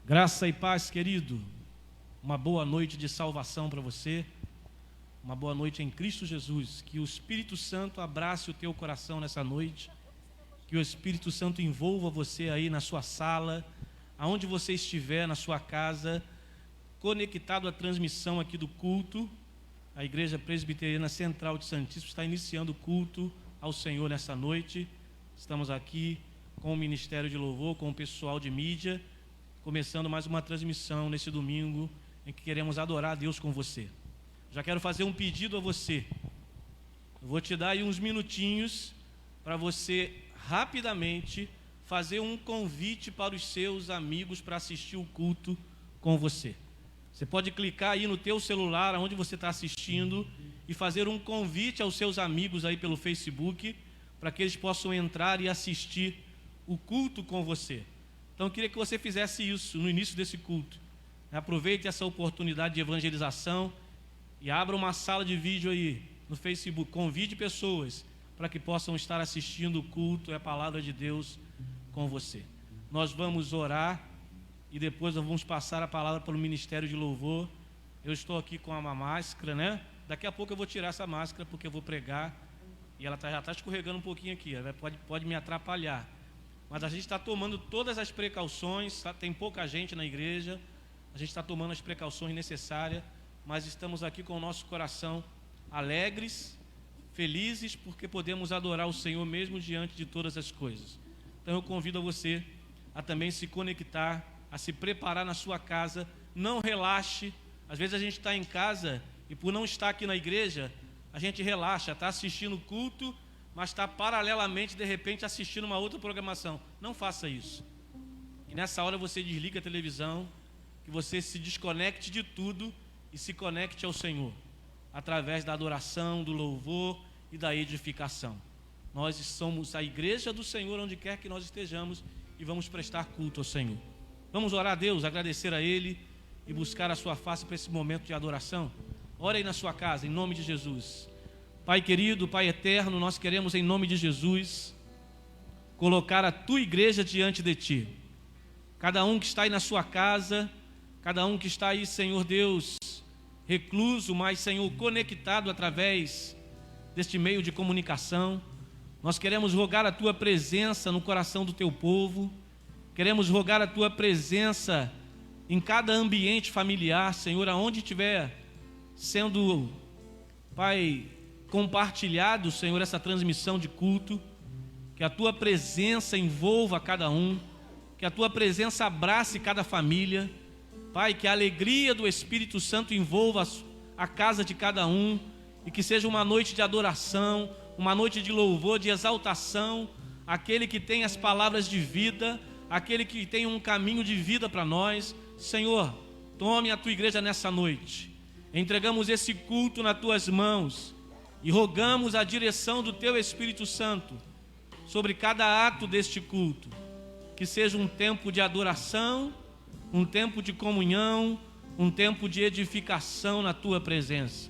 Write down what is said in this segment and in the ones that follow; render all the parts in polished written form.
Graça e paz, querido. Uma boa noite de salvação para você. Uma boa noite em Cristo Jesus. Que o Espírito Santo abrace o teu coração nessa noite. Que o Espírito Santo envolva você aí na sua sala, aonde você estiver, na sua casa, conectado à transmissão aqui do culto. A Igreja Presbiteriana Central de Santíssimo está iniciando o culto ao Senhor nessa noite. Estamos aqui com o Ministério de Louvor, com o pessoal de mídia, começando mais uma transmissão nesse domingo, em que queremos adorar a Deus com você. Já quero fazer um pedido a você. Eu vou te dar aí uns minutinhos para você rapidamente fazer um convite para os seus amigos para assistir o culto com você. Você pode clicar aí no teu celular, onde você está assistindo, e fazer um convite aos seus amigos aí pelo Facebook, para que eles possam entrar e assistir o culto com você. Então eu queria que você fizesse isso no início desse culto. Aproveite essa oportunidade de evangelização e abra uma sala de vídeo aí no Facebook. Convide pessoas para que possam estar assistindo o culto e a palavra de Deus com você. Nós vamos orar e depois nós vamos passar a palavra para o Ministério de Louvor. Eu estou aqui com uma máscara, né? Daqui a pouco eu vou tirar essa máscara porque eu vou pregar e ela já está escorregando um pouquinho aqui. Ela pode me atrapalhar. Mas a gente está tomando todas as precauções, tem pouca gente na igreja, a gente está tomando as precauções necessárias, mas estamos aqui com o nosso coração alegres, felizes, porque podemos adorar o Senhor mesmo diante de todas as coisas. Então eu convido a você a também se conectar, a se preparar na sua casa. Não relaxe. Às vezes a gente está em casa e por não estar aqui na igreja, a gente relaxa, está assistindo o culto, mas está paralelamente, de repente, assistindo uma outra programação. Não faça isso. E nessa hora você desliga a televisão, que você se desconecte de tudo e se conecte ao Senhor, através da adoração, do louvor e da edificação. Nós somos a igreja do Senhor onde quer que nós estejamos e vamos prestar culto ao Senhor. Vamos orar a Deus, agradecer a Ele e buscar a sua face para esse momento de adoração. Ore aí na sua casa, em nome de Jesus. Pai querido, Pai eterno, nós queremos em nome de Jesus colocar a Tua igreja diante de Ti. Cada um que está aí na sua casa, cada um que está aí, Senhor Deus, recluso, mas Senhor, conectado através deste meio de comunicação. Nós queremos rogar a Tua presença no coração do Teu povo. Queremos rogar a Tua presença em cada ambiente familiar, Senhor, aonde estiver sendo, Pai, compartilhado, Senhor, essa transmissão de culto, que a Tua presença envolva cada um, que a Tua presença abrace cada família, Pai, que a alegria do Espírito Santo envolva a casa de cada um, e que seja uma noite de adoração, uma noite de louvor, de exaltação, aquele que tem as palavras de vida, aquele que tem um caminho de vida para nós. Senhor, tome a Tua igreja nessa noite, entregamos esse culto nas Tuas mãos, e rogamos a direção do Teu Espírito Santo sobre cada ato deste culto, que seja um tempo de adoração, um tempo de comunhão, um tempo de edificação na Tua presença.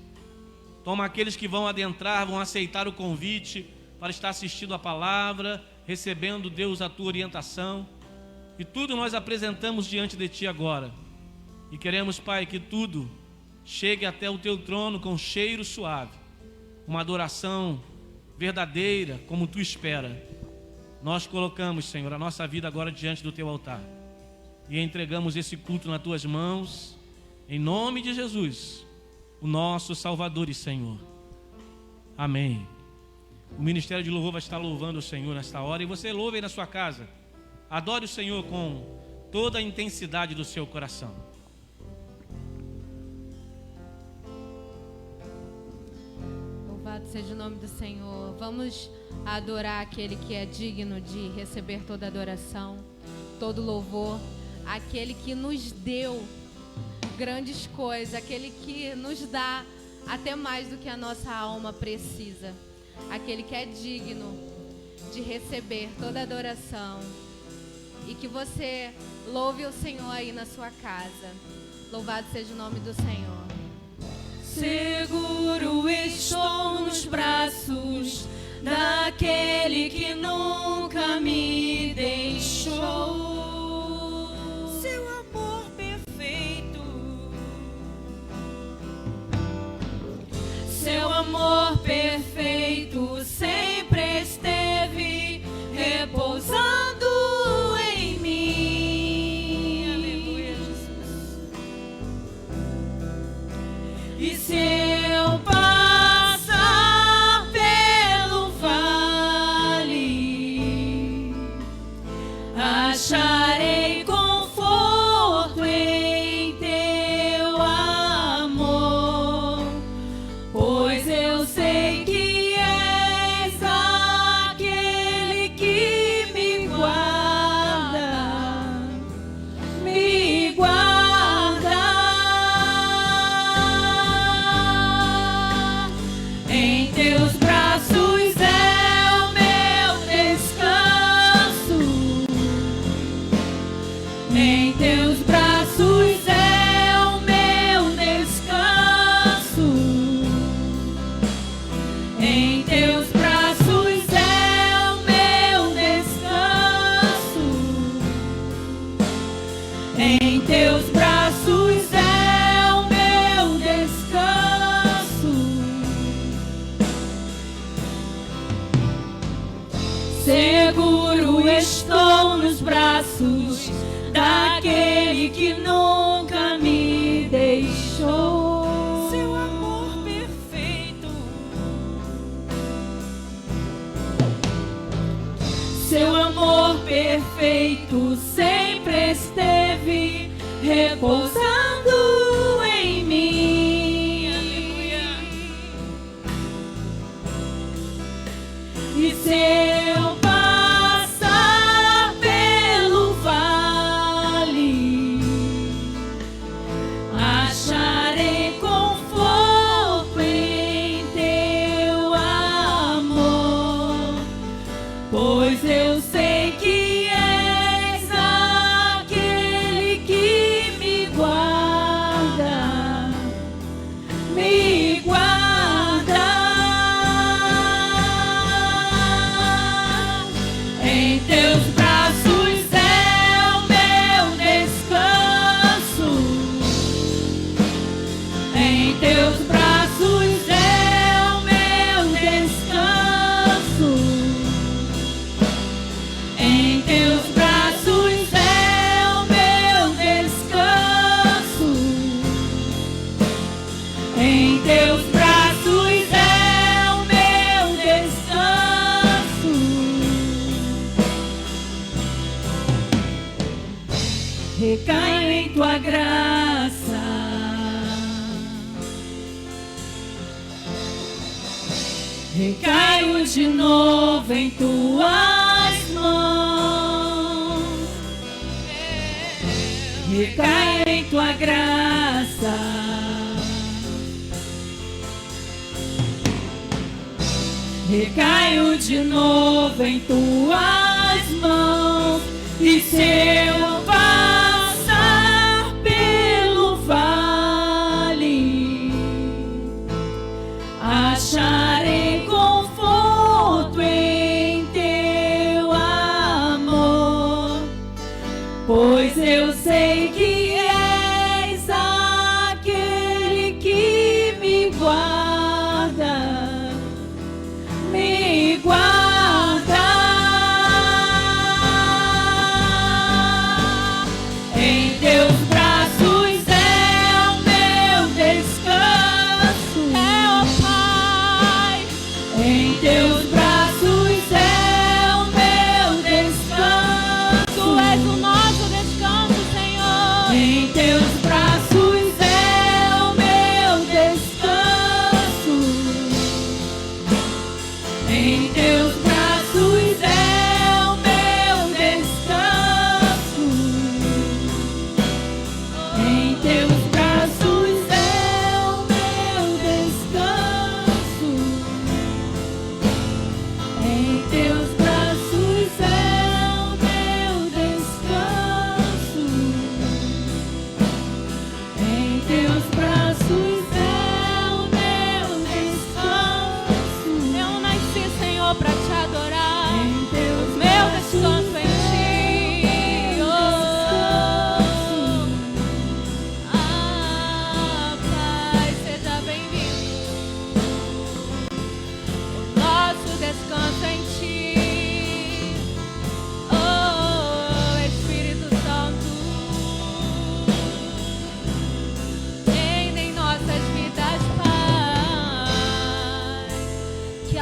Toma aqueles que vão adentrar, vão aceitar o convite para estar assistindo a palavra, recebendo, Deus, a Tua orientação, e tudo nós apresentamos diante de Ti agora, e queremos, Pai, que tudo chegue até o Teu trono com cheiro suave, uma adoração verdadeira, como Tu espera. Nós colocamos, Senhor, a nossa vida agora diante do Teu altar e entregamos esse culto nas Tuas mãos, em nome de Jesus, o nosso Salvador e Senhor. Amém. O Ministério de Louvor vai estar louvando o Senhor nesta hora, e você louve aí na sua casa. Adore o Senhor com toda a intensidade do seu coração. Louvado seja o nome do Senhor. Vamos adorar aquele que é digno de receber toda adoração, todo louvor, aquele que nos deu grandes coisas, aquele que nos dá até mais do que a nossa alma precisa, aquele que é digno de receber toda adoração. E que você louve o Senhor aí na sua casa. Louvado seja o nome do Senhor. Seguro estou nos braços daquele que nunca me deixou. Seu amor amor perfeito sempre esteve repousando em mim. Aleluia, Jesus. E se eu passar pelo vale, acharei conforto em teu amor, pois eu sei que és aquele que me guarda, me guarda. Em teus braços é o meu descanso, em teus braços é o meu descanso, em teus braços é o meu descanso, em teus braços é o meu descanso. Seguro estou nos braços daquele que nunca me deixou. Seu amor perfeito, seu amor perfeito sempre esteve repousando em mim. Aleluia. E se eu passar pelo vale, acharei conforto em teu amor, pois eu sei que és aquele que me guarda, me guarda. Em teus braços é o meu descanso, em teus braços é o meu descanso, em teus braços é o meu descanso, em teus braços é o meu descanso. Recaio em tua graça, recaio de novo em tuas mãos, recaio em tua graça, recaio de novo em tuas mãos. E se eu passar pelo vale, acharei conforto em teu amor, pois eu sei que és aquele que me guarda, me guarda. Em teus braços é o meu descanso, ó Pai. Em teus braços é o meu descanso, Tu és o nosso descanso, Senhor. Em teus braços é o meu descanso, em teus braços é o meu descanso, em teus braços é o meu descanso, em teus braços é o meu descanso, em teus braços é o meu descanso. Eu nasci, Senhor,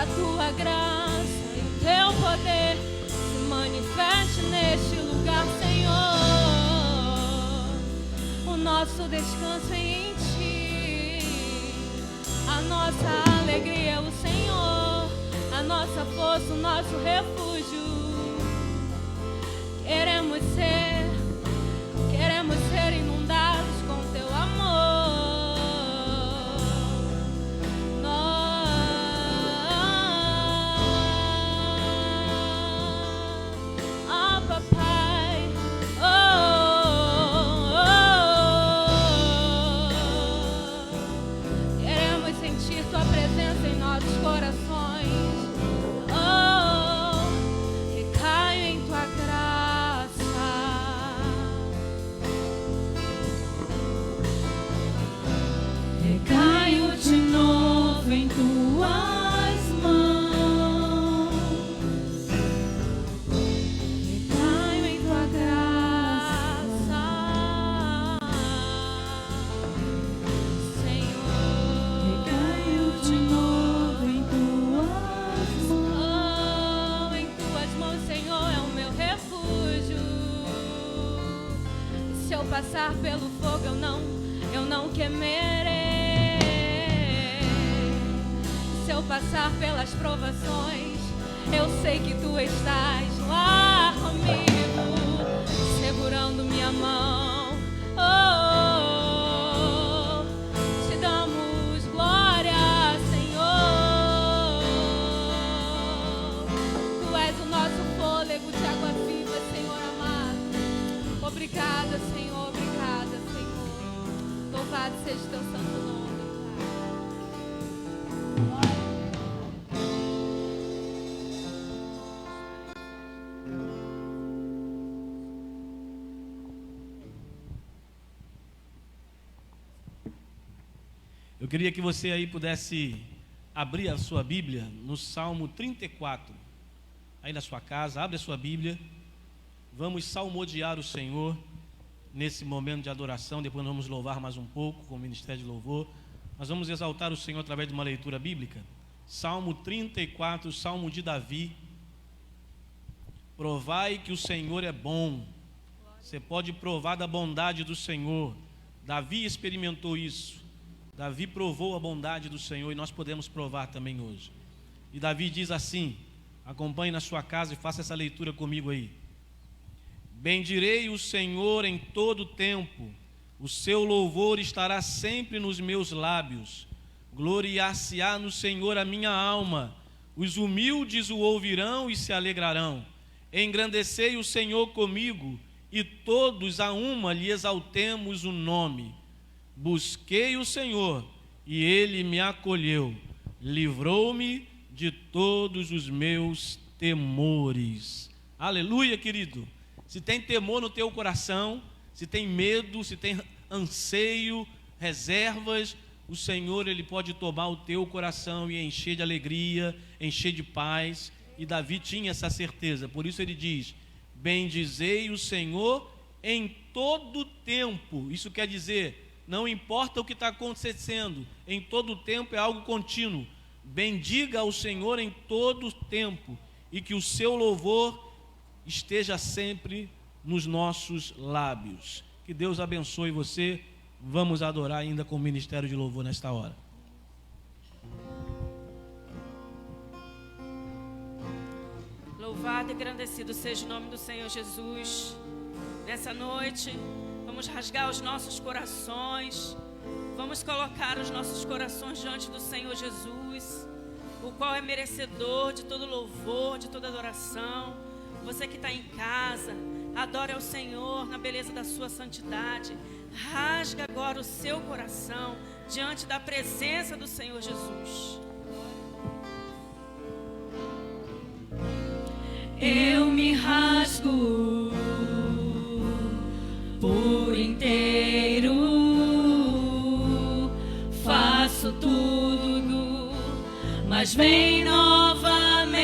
a tua graça e o teu poder se manifeste neste lugar, Senhor. O nosso descanso é em ti, a nossa alegria é o Senhor, a nossa força, o nosso refúgio. Queremos ser inundados com teu amor. Papai, queremos sentir tua presença em nossos corações. Recaio em tua graça. Recaio de novo em tuas mãos. Recaio em tua graça, Senhor. Recaio de novo em tuas mãos. Em tuas mãos, Senhor, é o meu refúgio. Se eu passar pelo fogo, eu não queimarei. Se eu passar pelas provações, eu sei que tu estás lá comigo, segurando minha mão. Te damos glória, Senhor. Tu és o nosso fôlego de água viva, Senhor amado. Obrigada, Senhor, obrigada, Senhor. Louvado seja o teu santo nome. Eu queria que você aí pudesse abrir a sua Bíblia no Salmo 34. Aí na sua casa, abre a sua Bíblia. Vamos salmodiar o Senhor nesse momento de adoração. Depois nós vamos louvar mais um pouco com o Ministério de Louvor. Nós vamos exaltar o Senhor através de uma leitura bíblica. Salmo 34, Salmo de Davi. Provai que o Senhor é bom. Você pode provar da bondade do Senhor. Davi experimentou isso. Davi provou a bondade do Senhor e nós podemos provar também hoje. E Davi diz assim, acompanhe na sua casa e faça essa leitura comigo aí. Bendirei o Senhor em todo tempo, o seu louvor estará sempre nos meus lábios. Gloriar-se-á no Senhor a minha alma, os humildes o ouvirão e se alegrarão. Engrandecei o Senhor comigo, e todos a uma lhe exaltemos o nome. Busquei o Senhor, e Ele me acolheu, livrou-me de todos os meus temores. Aleluia, querido. Se tem temor no teu coração, se tem medo, se tem anseio, reservas, o Senhor, Ele pode tomar o teu coração e encher de alegria, encher de paz. E Davi tinha essa certeza, por isso ele diz, bendizei o Senhor em todo tempo. Isso quer dizer, não importa o que está acontecendo, em todo tempo é algo contínuo. Bendiga ao Senhor em todo tempo, e que o seu louvor esteja sempre nos nossos lábios. Que Deus abençoe você. Vamos adorar ainda com o Ministério de Louvor nesta hora. Louvado e engrandecido seja o nome do Senhor Jesus. Nessa noite, vamos rasgar os nossos corações, vamos colocar os nossos corações diante do Senhor Jesus, o qual é merecedor de todo louvor, de toda adoração. Você que está em casa, adore ao Senhor na beleza da sua santidade. Rasga agora o seu coração diante da presença do Senhor Jesus. Eu me rasgo por inteiro, faço tudo, mas vem novamente.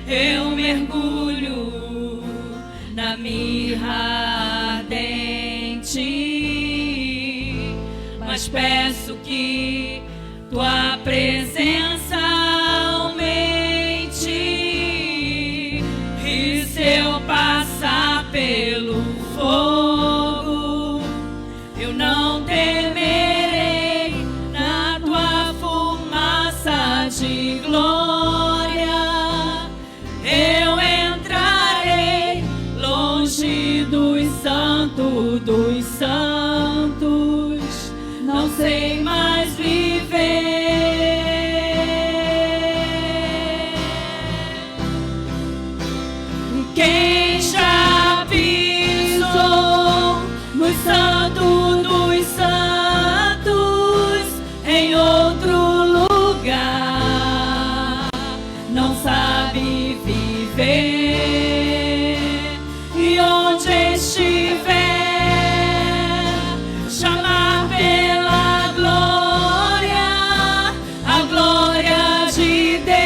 Eu mergulho na mirra ardente, mas peço que tua presença aumente, e se eu passar pelo fogo, eu não temerei, na tua fumaça de glória eu entrarei, longe dos santos dos santos, não sei mais viver. Quem já pisou no santo dos santos em outro lugar não sabe viver, e onde estiver chamar pela glória, a glória de Deus.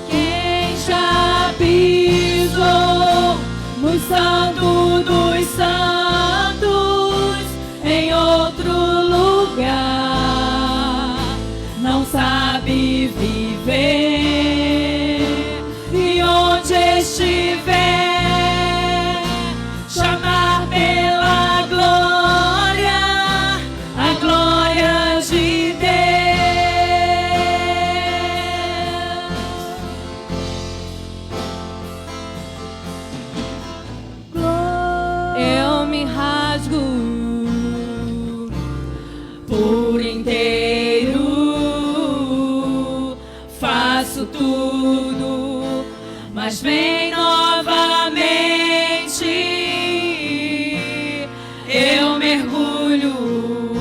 Quem já pisou no santo dos santos em outro lugar não sabe viver, e onde estiver chamar pela glória, a glória de Deus. Eu me rasgo Por inteiro faço tudo, mas vem novamente. Eu mergulho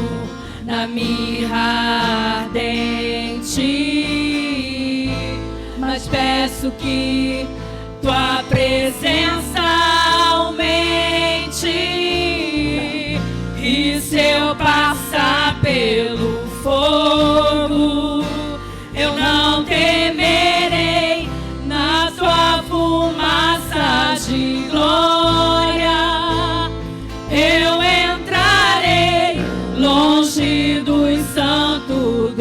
na mirra ardente, mas peço que tua presença aumente, e se eu passar pelo fogo, eu não temerei, na tua fumaça de glória eu entrarei, longe dos santos,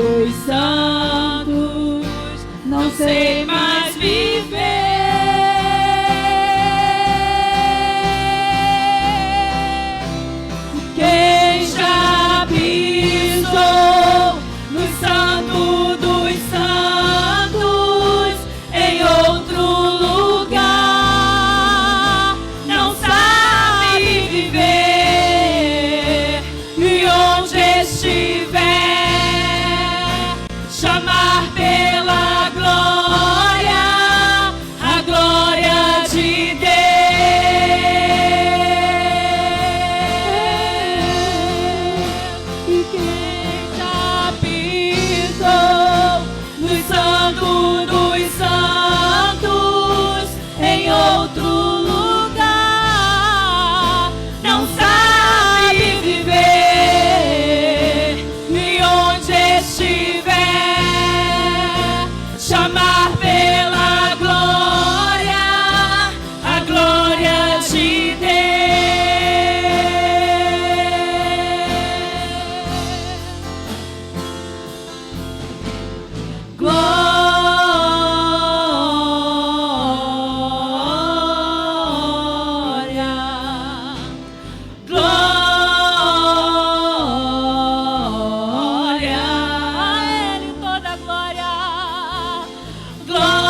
não sei mais viver. Quem já pisou no santo dos santos em outro lugar não sabe viver, e onde estiver chamar pela glória, a glória de Deus. E quem já pisou no santo dos santos em outro lugar não sabe viver, e onde estiver chamar pela glória, a glória de Deus. Glória, glória, a Ele toda glória. Glória,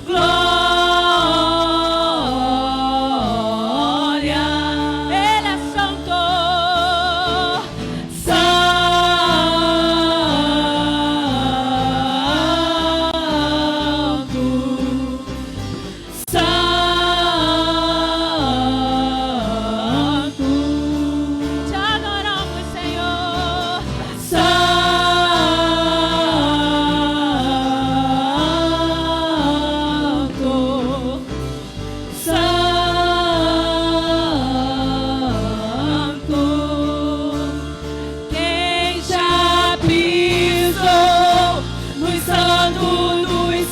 glória, Ele é santo, santo, santo. Te adoramos, Senhor. Santo, santo. Quem já pisou no santo dos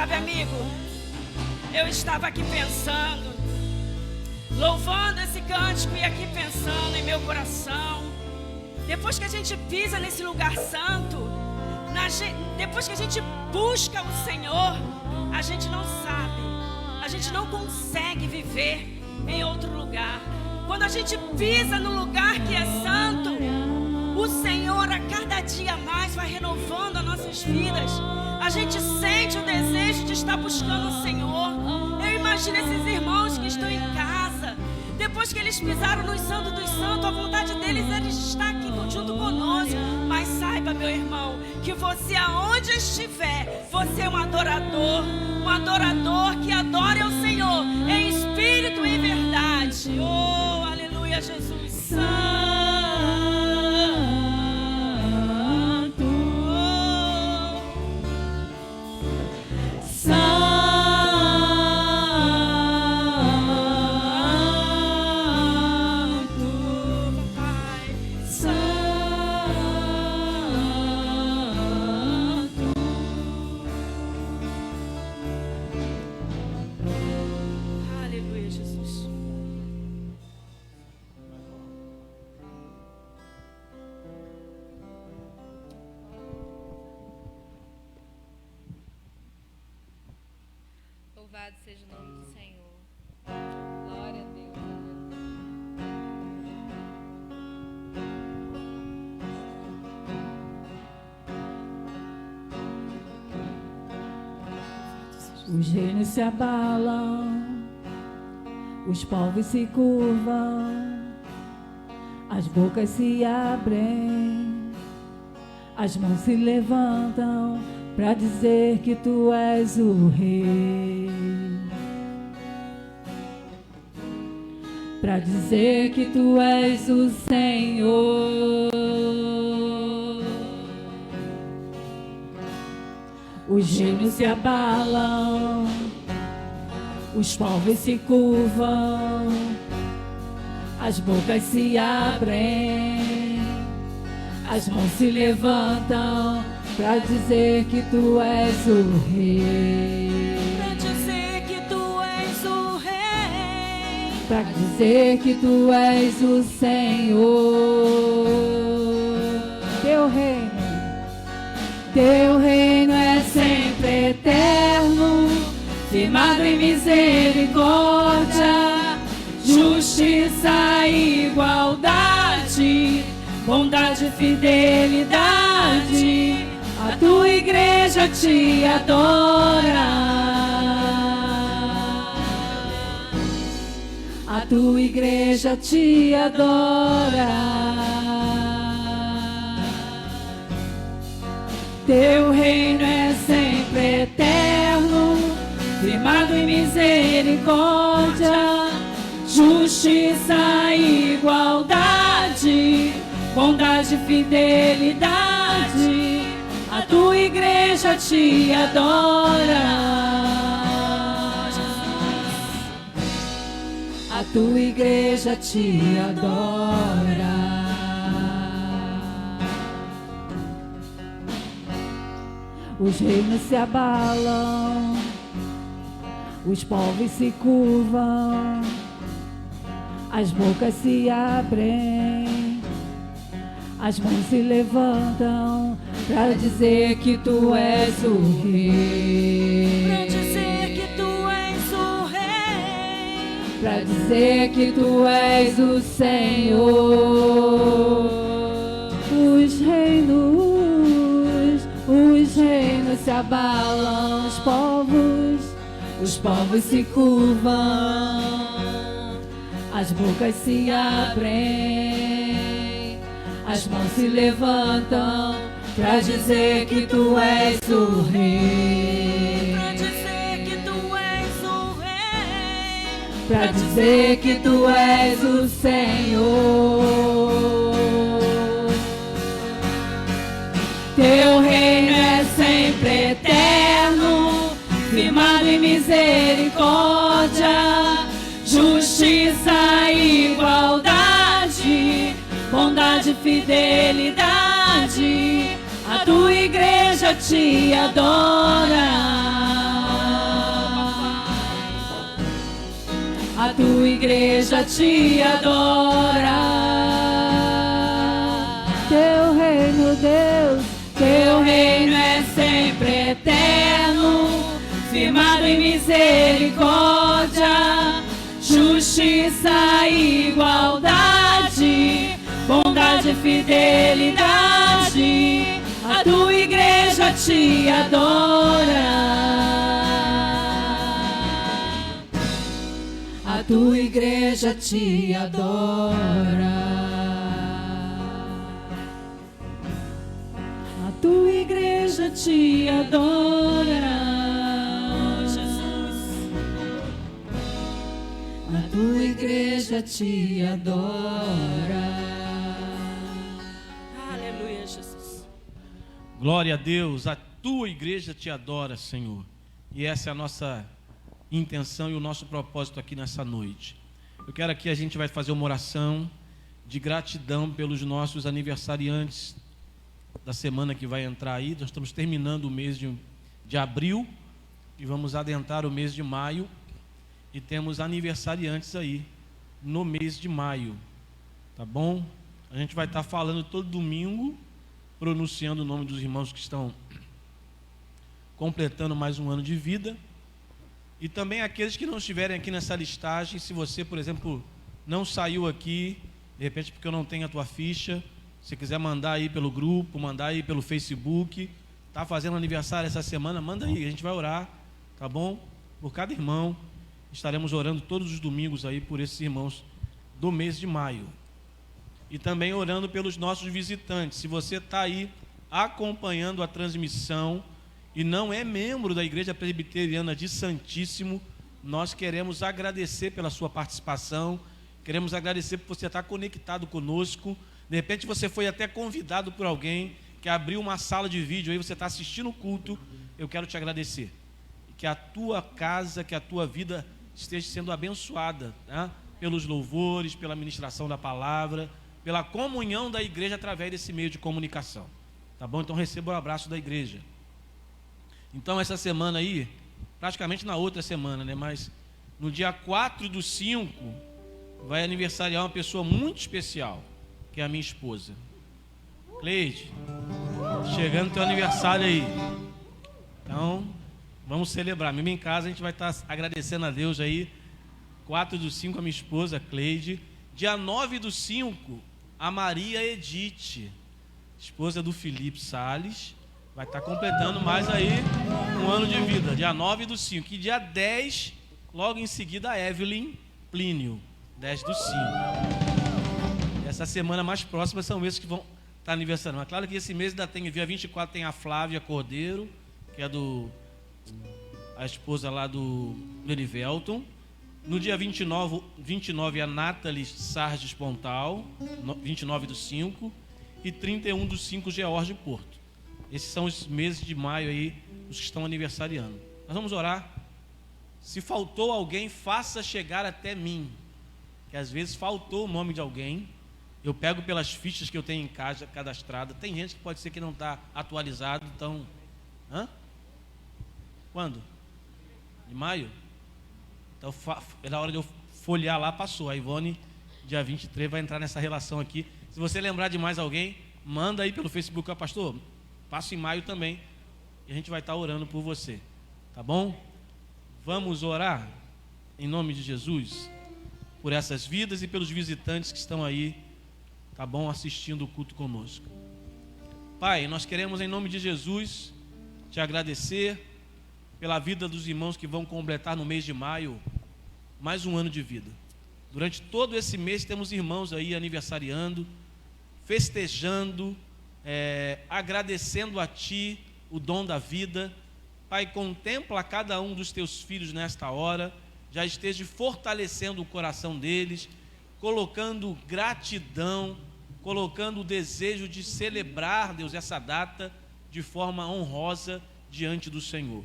Sabe, amigo, eu estava aqui pensando, louvando esse cântico e aqui pensando em meu coração. Depois que a gente pisa nesse lugar santo, depois que a gente busca o Senhor, a gente não sabe, a gente não consegue viver em outro lugar. Quando a gente pisa no lugar que é santo, o Senhor a cada dia mais vai renovando as nossas vidas. A gente sente o desejo de estar buscando o Senhor. Eu imagino esses irmãos que estão em casa, depois que eles pisaram no Santo dos Santos, a vontade deles era estar aqui junto conosco. Mas saiba, meu irmão, que você aonde estiver, você é um adorador que adora ao Senhor em espírito e em verdade. Oh, aleluia, Jesus. Santo. Louvado seja o nome do Senhor. Glória a Deus. Os reinos se abalam, os povos se curvam, as bocas se abrem, as mãos se levantam para dizer que tu és o rei, para dizer que tu és o Senhor. Os reinos se abalam, os povos se curvam, as bocas se abrem, as mãos se levantam para dizer que tu és o rei, Para dizer que tu és o rei, para dizer que tu és o Senhor. Teu reino é sempre eterno, firmado em misericórdia, justiça e igualdade, bondade e fidelidade. A tua igreja te adora, a tua igreja te adora. Teu reino é sempre eterno, firmado em misericórdia, justiça e igualdade, bondade e fidelidade. A tua igreja te adora, a tua igreja te adora. Os reinos se abalam, os povos se curvam, as bocas se abrem, as mãos se levantam para dizer que tu és o rei, para dizer que tu és o rei, para dizer que tu és o Senhor. Os reinos se abalam, os povos se curvam, as bocas se abrem, as mãos se levantam para dizer que tu és o rei, para dizer que tu és o rei, para dizer que tu és o Senhor. Teu reino é sempre eterno, firmado em misericórdia, justiça e igualdade, bondade e fidelidade. A tua igreja te adora, tua igreja te adora. Teu reino, Deus, teu reino é sempre eterno, firmado em misericórdia, justiça e igualdade, bondade e fidelidade. A tua igreja te adora. A tua igreja te adora. A tua igreja te adora. Jesus. A tua igreja te adora. Aleluia, Jesus. Glória a Deus, a tua igreja te adora, Senhor. E essa é a nossa intenção e o nosso propósito aqui nessa noite. Eu quero aqui, a gente vai fazer uma oração de gratidão pelos nossos aniversariantes da semana que vai entrar aí. Nós estamos terminando o mês de abril e vamos adentrar o mês de maio, e temos aniversariantes aí no mês de maio, tá bom? A gente vai estar falando todo domingo, pronunciando o nome dos irmãos que estão completando mais um ano de vida, e também aqueles que não estiverem aqui nessa listagem. Se você, por exemplo, não saiu aqui, de repente porque eu não tenho a tua ficha, se quiser mandar aí pelo grupo, mandar aí pelo Facebook, está fazendo aniversário essa semana, manda aí, a gente vai orar, tá bom? Por cada irmão, estaremos orando todos os domingos aí por esses irmãos do mês de maio. E também orando pelos nossos visitantes. Se você está aí acompanhando a transmissão e não é membro da Igreja Presbiteriana de Santíssimo, nós queremos agradecer pela sua participação, queremos agradecer por você estar conectado conosco. De repente você foi até convidado por alguém que abriu uma sala de vídeo, aí você está assistindo o culto. Eu quero te agradecer. Que a tua casa, que a tua vida esteja sendo abençoada, né? Pelos louvores, pela ministração da palavra, pela comunhão da igreja através desse meio de comunicação, tá bom? Então receba o abraço da igreja. Então essa semana aí, praticamente na outra semana, né? Mas no dia 4/5 vai aniversariar uma pessoa muito especial, que é a minha esposa Cleide. Chegando teu aniversário aí, então vamos celebrar. Mesmo em casa a gente vai estar agradecendo a Deus aí. 4/5 a minha esposa Cleide. Dia 9/5 a Maria Edith, esposa do Felipe Salles, vai estar completando mais aí um ano de vida. Dia 9/5. E dia 10, logo em seguida, a Evelyn Plínio, 10/5. Essa semana mais próxima são esses que vão estar aniversariando. Mas claro que esse mês ainda tem, dia 24 tem a Flávia Cordeiro, que é a esposa lá do Erivelton. No dia 29 a Nathalie Sarges Pontal, 29/5, e 31/5 George Porto. Esses são os meses de maio aí, os que estão aniversariando. Nós vamos orar. Se faltou alguém, faça chegar até mim, que às vezes faltou o nome de alguém. Eu pego pelas fichas que eu tenho em casa cadastrada. Tem gente que pode ser que não está atualizado, então... Quando? De maio? Então, na hora de eu folhear lá, passou. A Ivone, dia 23, vai entrar nessa relação aqui. Se você lembrar de mais alguém, manda aí pelo Facebook. Pastor, passo em maio também. E a gente vai estar orando por você. Tá bom? Vamos orar em nome de Jesus por essas vidas e pelos visitantes que estão aí, tá bom, assistindo o culto conosco. Pai, nós queremos em nome de Jesus te agradecer pela vida dos irmãos que vão completar no mês de maio mais um ano de vida. Durante todo esse mês temos irmãos aí aniversariando, festejando, agradecendo a Ti o dom da vida. Pai, contempla cada um dos Teus filhos nesta hora, já esteja fortalecendo o coração deles, colocando gratidão, colocando o desejo de celebrar, Deus, essa data de forma honrosa diante do Senhor.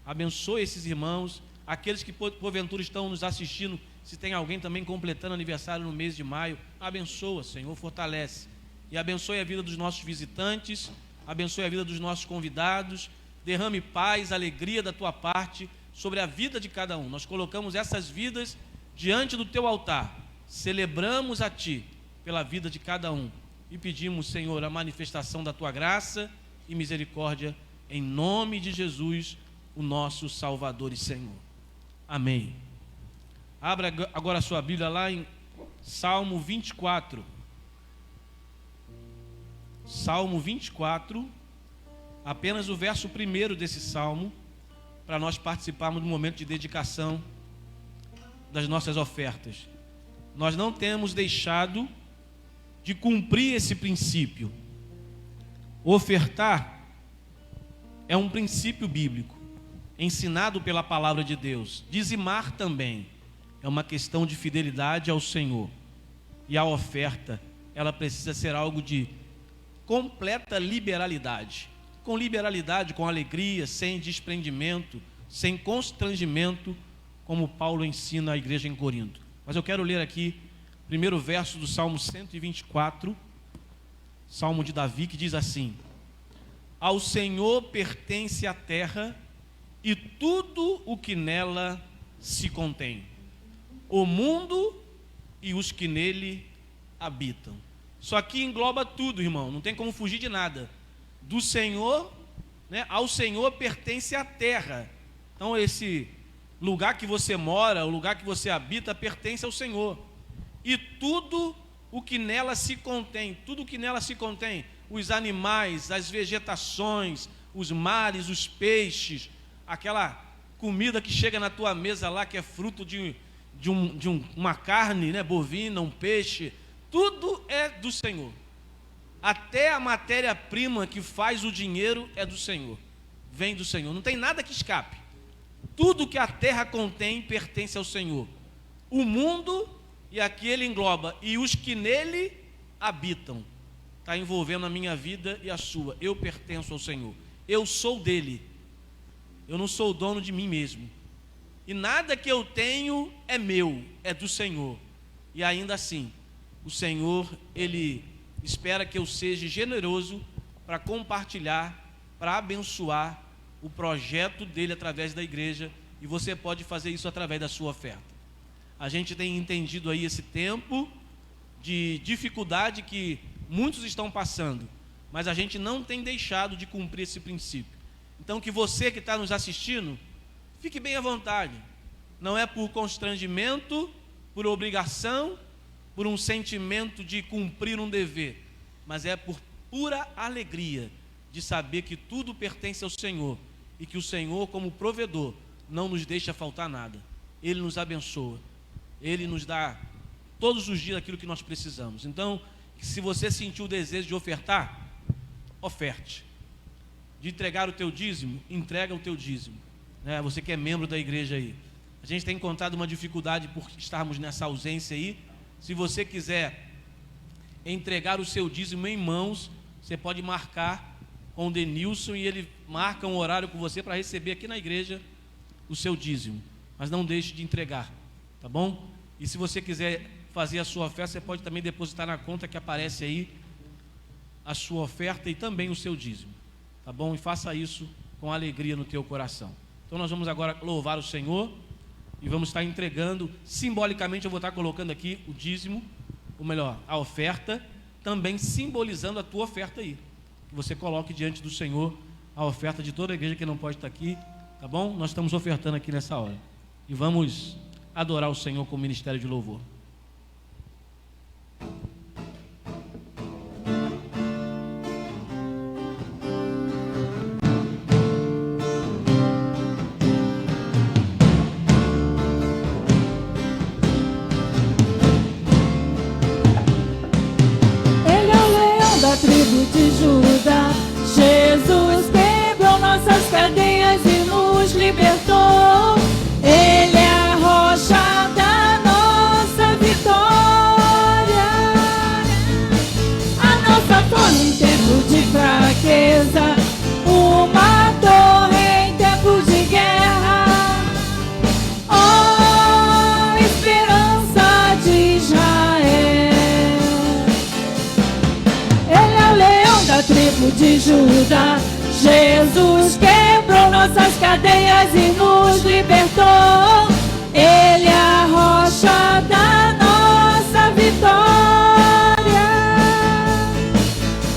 Abençoe esses irmãos, aqueles que porventura estão nos assistindo, se tem alguém também completando aniversário no mês de maio, abençoa, Senhor, fortalece. E abençoe a vida dos nossos visitantes, abençoe a vida dos nossos convidados, derrame paz, alegria da Tua parte sobre a vida de cada um. Nós colocamos essas vidas diante do teu altar, celebramos a Ti pela vida de cada um e pedimos, Senhor, a manifestação da Tua graça e misericórdia em nome de Jesus, o nosso Salvador e Senhor. Amém. Abra agora a sua Bíblia lá em Salmo 24. Salmo 24, apenas o verso 1 desse salmo, para nós participarmos do momento de dedicação das nossas ofertas. Nós não temos deixado de cumprir esse princípio. Ofertar é um princípio bíblico, ensinado pela palavra de Deus. Dizimar também é uma questão de fidelidade ao Senhor. E a oferta, ela precisa ser algo de completa liberalidade. Com liberalidade, com alegria, sem desprendimento, sem constrangimento, como Paulo ensina à igreja em Corinto. Mas eu quero ler aqui o primeiro verso do Salmo 124, Salmo de Davi, que diz assim: ao Senhor pertence a terra e tudo o que nela se contém, o mundo e os que nele habitam. Isso aqui engloba tudo, irmão, não tem como fugir de nada. Do Senhor, né, ao Senhor pertence a terra. Então esse lugar que você mora, o lugar que você habita, pertence ao Senhor. E tudo o que nela se contém, tudo o que nela se contém, os animais, as vegetações, os mares, os peixes, aquela comida que chega na tua mesa lá, que é fruto de uma carne, né, bovina, um peixe, tudo é do Senhor. Até a matéria-prima que faz o dinheiro é do Senhor, vem do Senhor, não tem nada que escape. Tudo que a terra contém pertence ao Senhor. O mundo, e aqui ele engloba, e os que nele habitam, está envolvendo a minha vida e a sua. Eu pertenço ao Senhor, eu sou dele, eu não sou dono de mim mesmo, e nada que eu tenho é meu, é do Senhor. E ainda assim, o Senhor, ele espera que eu seja generoso para compartilhar, para abençoar o projeto dele através da igreja, e você pode fazer isso através da sua oferta. A gente tem entendido aí esse tempo de dificuldade que muitos estão passando, mas a gente não tem deixado de cumprir esse princípio. Então, que você que está nos assistindo, fique bem à vontade. Não é por constrangimento, por obrigação, por um sentimento de cumprir um dever, mas é por pura alegria de saber que tudo pertence ao Senhor e que o Senhor, como provedor, não nos deixa faltar nada. Ele nos abençoa, Ele nos dá todos os dias aquilo que nós precisamos. Então, se você sentiu o desejo de ofertar, oferte. De entregar o teu dízimo, entrega o teu dízimo, né? Você que é membro da igreja aí, a gente tem encontrado uma dificuldade por estarmos nessa ausência aí. Se você quiser entregar o seu dízimo em mãos, você pode marcar com o Denilson e ele marca um horário com você para receber aqui na igreja o seu dízimo. Mas não deixe de entregar, tá bom? E se você quiser fazer a sua oferta, você pode também depositar na conta que aparece aí a sua oferta e também o seu dízimo, tá bom? E faça isso com alegria no teu coração. Então nós vamos agora louvar o Senhor e vamos estar entregando, simbolicamente eu vou estar colocando aqui o dízimo, ou melhor, a oferta, também simbolizando a tua oferta aí. Que você coloque diante do Senhor a oferta de toda a igreja que não pode estar aqui, tá bom? Nós estamos ofertando aqui nessa hora. E vamos adorar o Senhor com o ministério de louvor. Tribo de Judá, Jesus quebrou nossas cadeias e nos libertou. Ele é a rocha da nossa vitória, a nossa torre em tempo de fraqueza, uma torre em tempo de guerra. Oh, esperança de Israel. Da tribo de Judá, Jesus quebrou nossas cadeias e nos libertou. Ele é a rocha rocha da nossa vitória,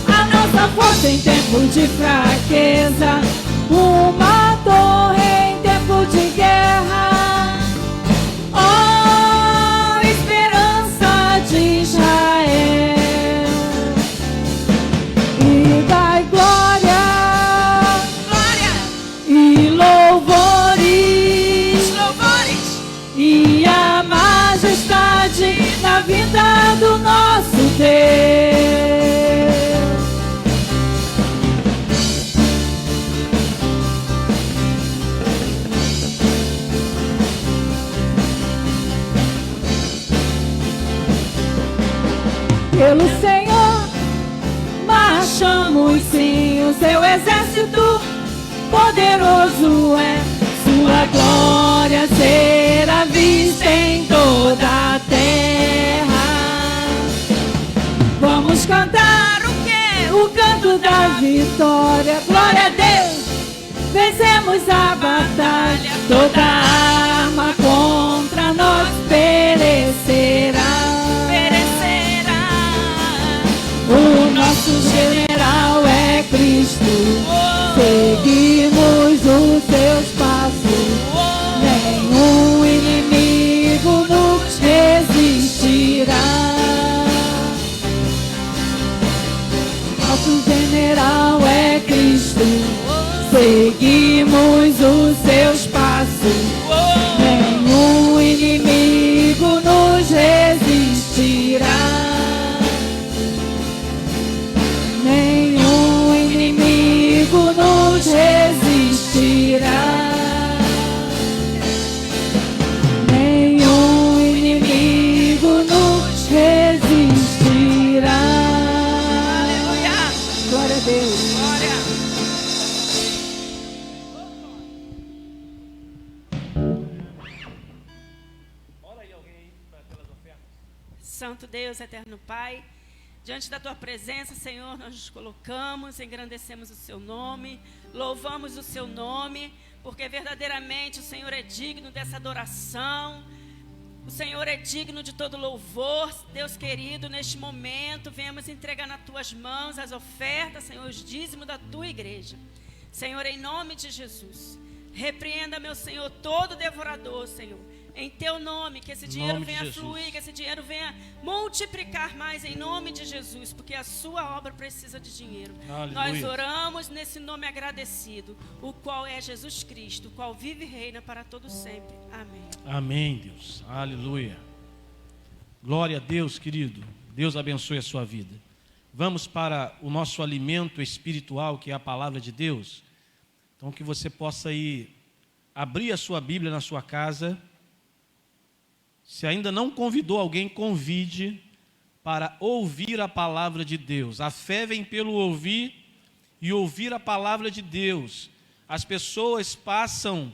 a nossa força em tempo de fraqueza, uma torre em tempo de guerra. Oh, esperança de Israel, e dai glória, Glória, e louvores, louvores. e a majestade na vida do nosso Deus. Pelo Senhor marchamos sim, o seu exército poderoso é, sua glória será vista em toda a terra. Vamos cantar O quê? o canto da vitória, glória a Deus, vencemos a batalha, toda arma contra nós perecerá. Perecerá. O nosso general é Cristo, seguimos os seus passos, nenhum inimigo nos resistirá. Nosso general é Cristo, seguimos os seus passos, nenhum inimigo nos resistirá. Nenhum inimigo nos resistirá. Nenhum inimigo nos resistirá. Aleluia. Glória a Deus. Glória. Santo Deus, eterno Pai, diante da Tua presença, Senhor, nós nos colocamos, engrandecemos o Seu nome, louvamos o Seu nome, porque verdadeiramente o Senhor é digno dessa adoração, o Senhor é digno de todo louvor. Deus querido, neste momento, venhamos entregar nas Tuas mãos as ofertas, Senhor, os dízimos da Tua igreja. Senhor, em nome de Jesus, repreenda, meu Senhor, todo devorador, Senhor, em Teu nome, que esse dinheiro venha fluir, que esse dinheiro venha multiplicar mais em nome de Jesus, porque a Sua obra precisa de dinheiro. Aleluia. Nós oramos nesse nome agradecido, o qual é Jesus Cristo, o qual vive e reina para todo sempre. Amém. Amém, Deus. Aleluia. Glória a Deus, querido. Deus abençoe a sua vida. Vamos para o nosso alimento espiritual, que é a palavra de Deus. Então, que você possa ir abrir a sua Bíblia na sua casa. Se ainda não convidou alguém, convide para ouvir a palavra de Deus. A fé vem pelo ouvir e ouvir a palavra de Deus. As pessoas passam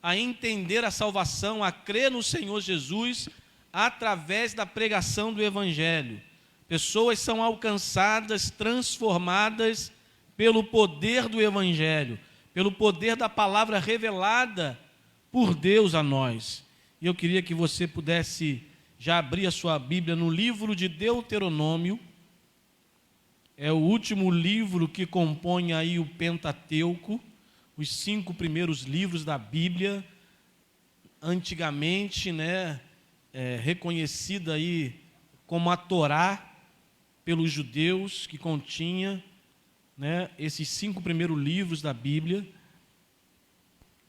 a entender a salvação, a crer no Senhor Jesus através da pregação do Evangelho. Pessoas são alcançadas, transformadas pelo poder do Evangelho, pelo poder da palavra revelada por Deus a nós. E eu queria que você pudesse já abrir a sua Bíblia no livro de Deuteronômio. É o último livro que compõe aí o Pentateuco, os 5 primeiros livros da Bíblia, antigamente, reconhecida aí como a Torá pelos judeus, que continha, esses 5 primeiros livros da Bíblia,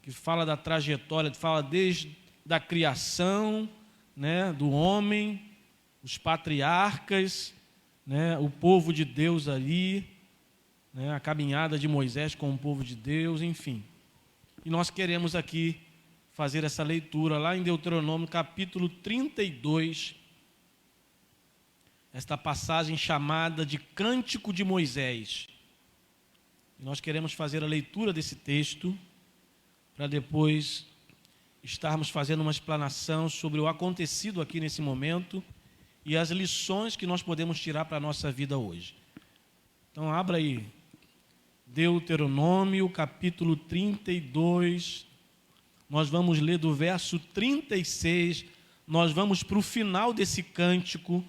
que fala da trajetória, fala desde da criação, do homem, os patriarcas, o povo de Deus ali, a caminhada de Moisés com o povo de Deus, enfim. E nós queremos aqui fazer essa leitura lá em Deuteronômio capítulo 32, esta passagem chamada de Cântico de Moisés. E nós queremos fazer a leitura desse texto, para depois estarmos fazendo uma explanação sobre o acontecido aqui nesse momento e as lições que nós podemos tirar para a nossa vida hoje. Então, abra aí, Deuteronômio, capítulo 32, nós vamos ler do verso 36 nós vamos para o final desse cântico.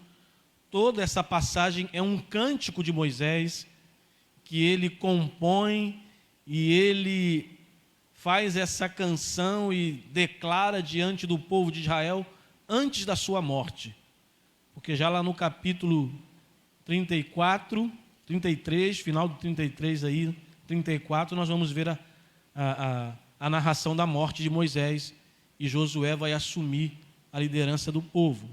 Toda essa passagem é um cântico de Moisés, que ele compõe e ele faz essa canção e declara diante do povo de Israel antes da sua morte. Porque já lá no capítulo 34, 33, final do 33 aí, 34, nós vamos ver a narração da morte de Moisés, e Josué vai assumir a liderança do povo.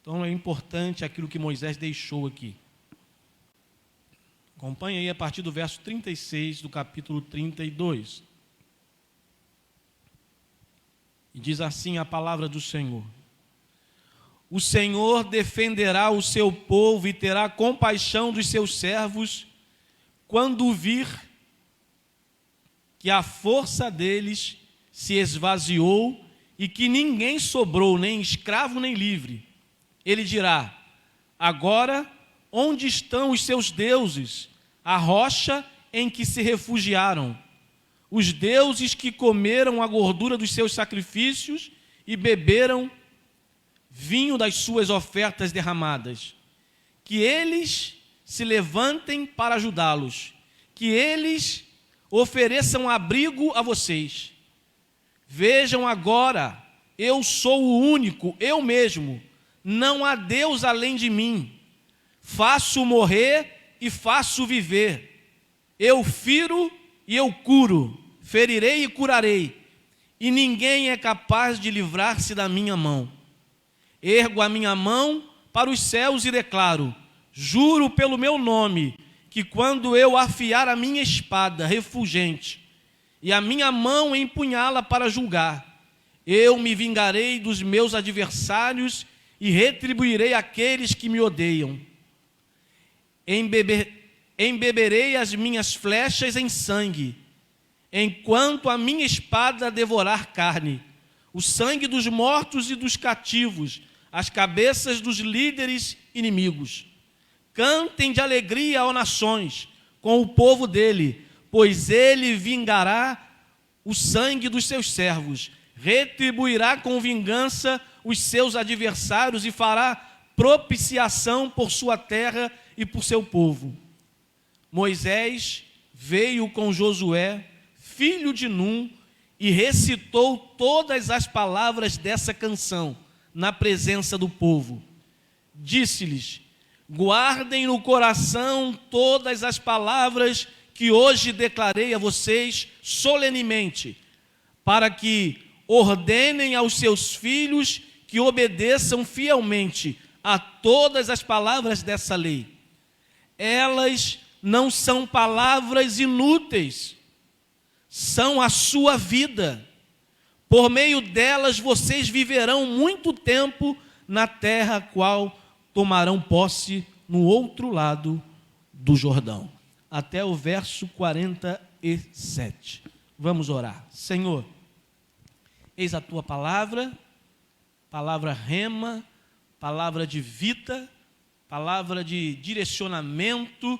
Então é importante aquilo que Moisés deixou aqui. Acompanhe aí a partir do verso 36 do capítulo 32. E diz assim a palavra do Senhor: o Senhor defenderá o seu povo e terá compaixão dos seus servos, quando vir que a força deles se esvaziou e que ninguém sobrou, nem escravo nem livre. Ele dirá: agora, onde estão os seus deuses, a rocha em que se refugiaram, os deuses que comeram a gordura dos seus sacrifícios e beberam vinho das suas ofertas derramadas? Que eles se levantem para ajudá-los, que eles ofereçam abrigo a vocês. Vejam agora, eu sou o único, eu mesmo, não há Deus além de mim. Faço morrer e faço viver. Eu firo e eu curo, ferirei e curarei, e ninguém é capaz de livrar-se da minha mão. Ergo a minha mão para os céus e declaro: juro pelo meu nome, que quando eu afiar a minha espada refulgente e a minha mão empunhá-la para julgar, eu me vingarei dos meus adversários e retribuirei aqueles que me odeiam. Embeberei as minhas flechas em sangue, enquanto a minha espada devorar carne, o sangue dos mortos e dos cativos, as cabeças dos líderes inimigos. Cantem de alegria, ó nações, com o povo dele, pois ele vingará o sangue dos seus servos, retribuirá com vingança os seus adversários e fará propiciação por sua terra e por seu povo. Moisés veio com Josué, filho de Num, e recitou todas as palavras dessa canção na presença do povo. Disse-lhes: guardem no coração todas as palavras que hoje declarei a vocês solenemente, para que ordenem aos seus filhos que obedeçam fielmente a todas as palavras dessa lei. Elas não são palavras inúteis, são a sua vida. Por meio delas vocês viverão muito tempo na terra a qual tomarão posse no outro lado do Jordão. Até o verso 47. Vamos orar. Senhor, eis a tua palavra, palavra rema, palavra de vida, palavra de direcionamento,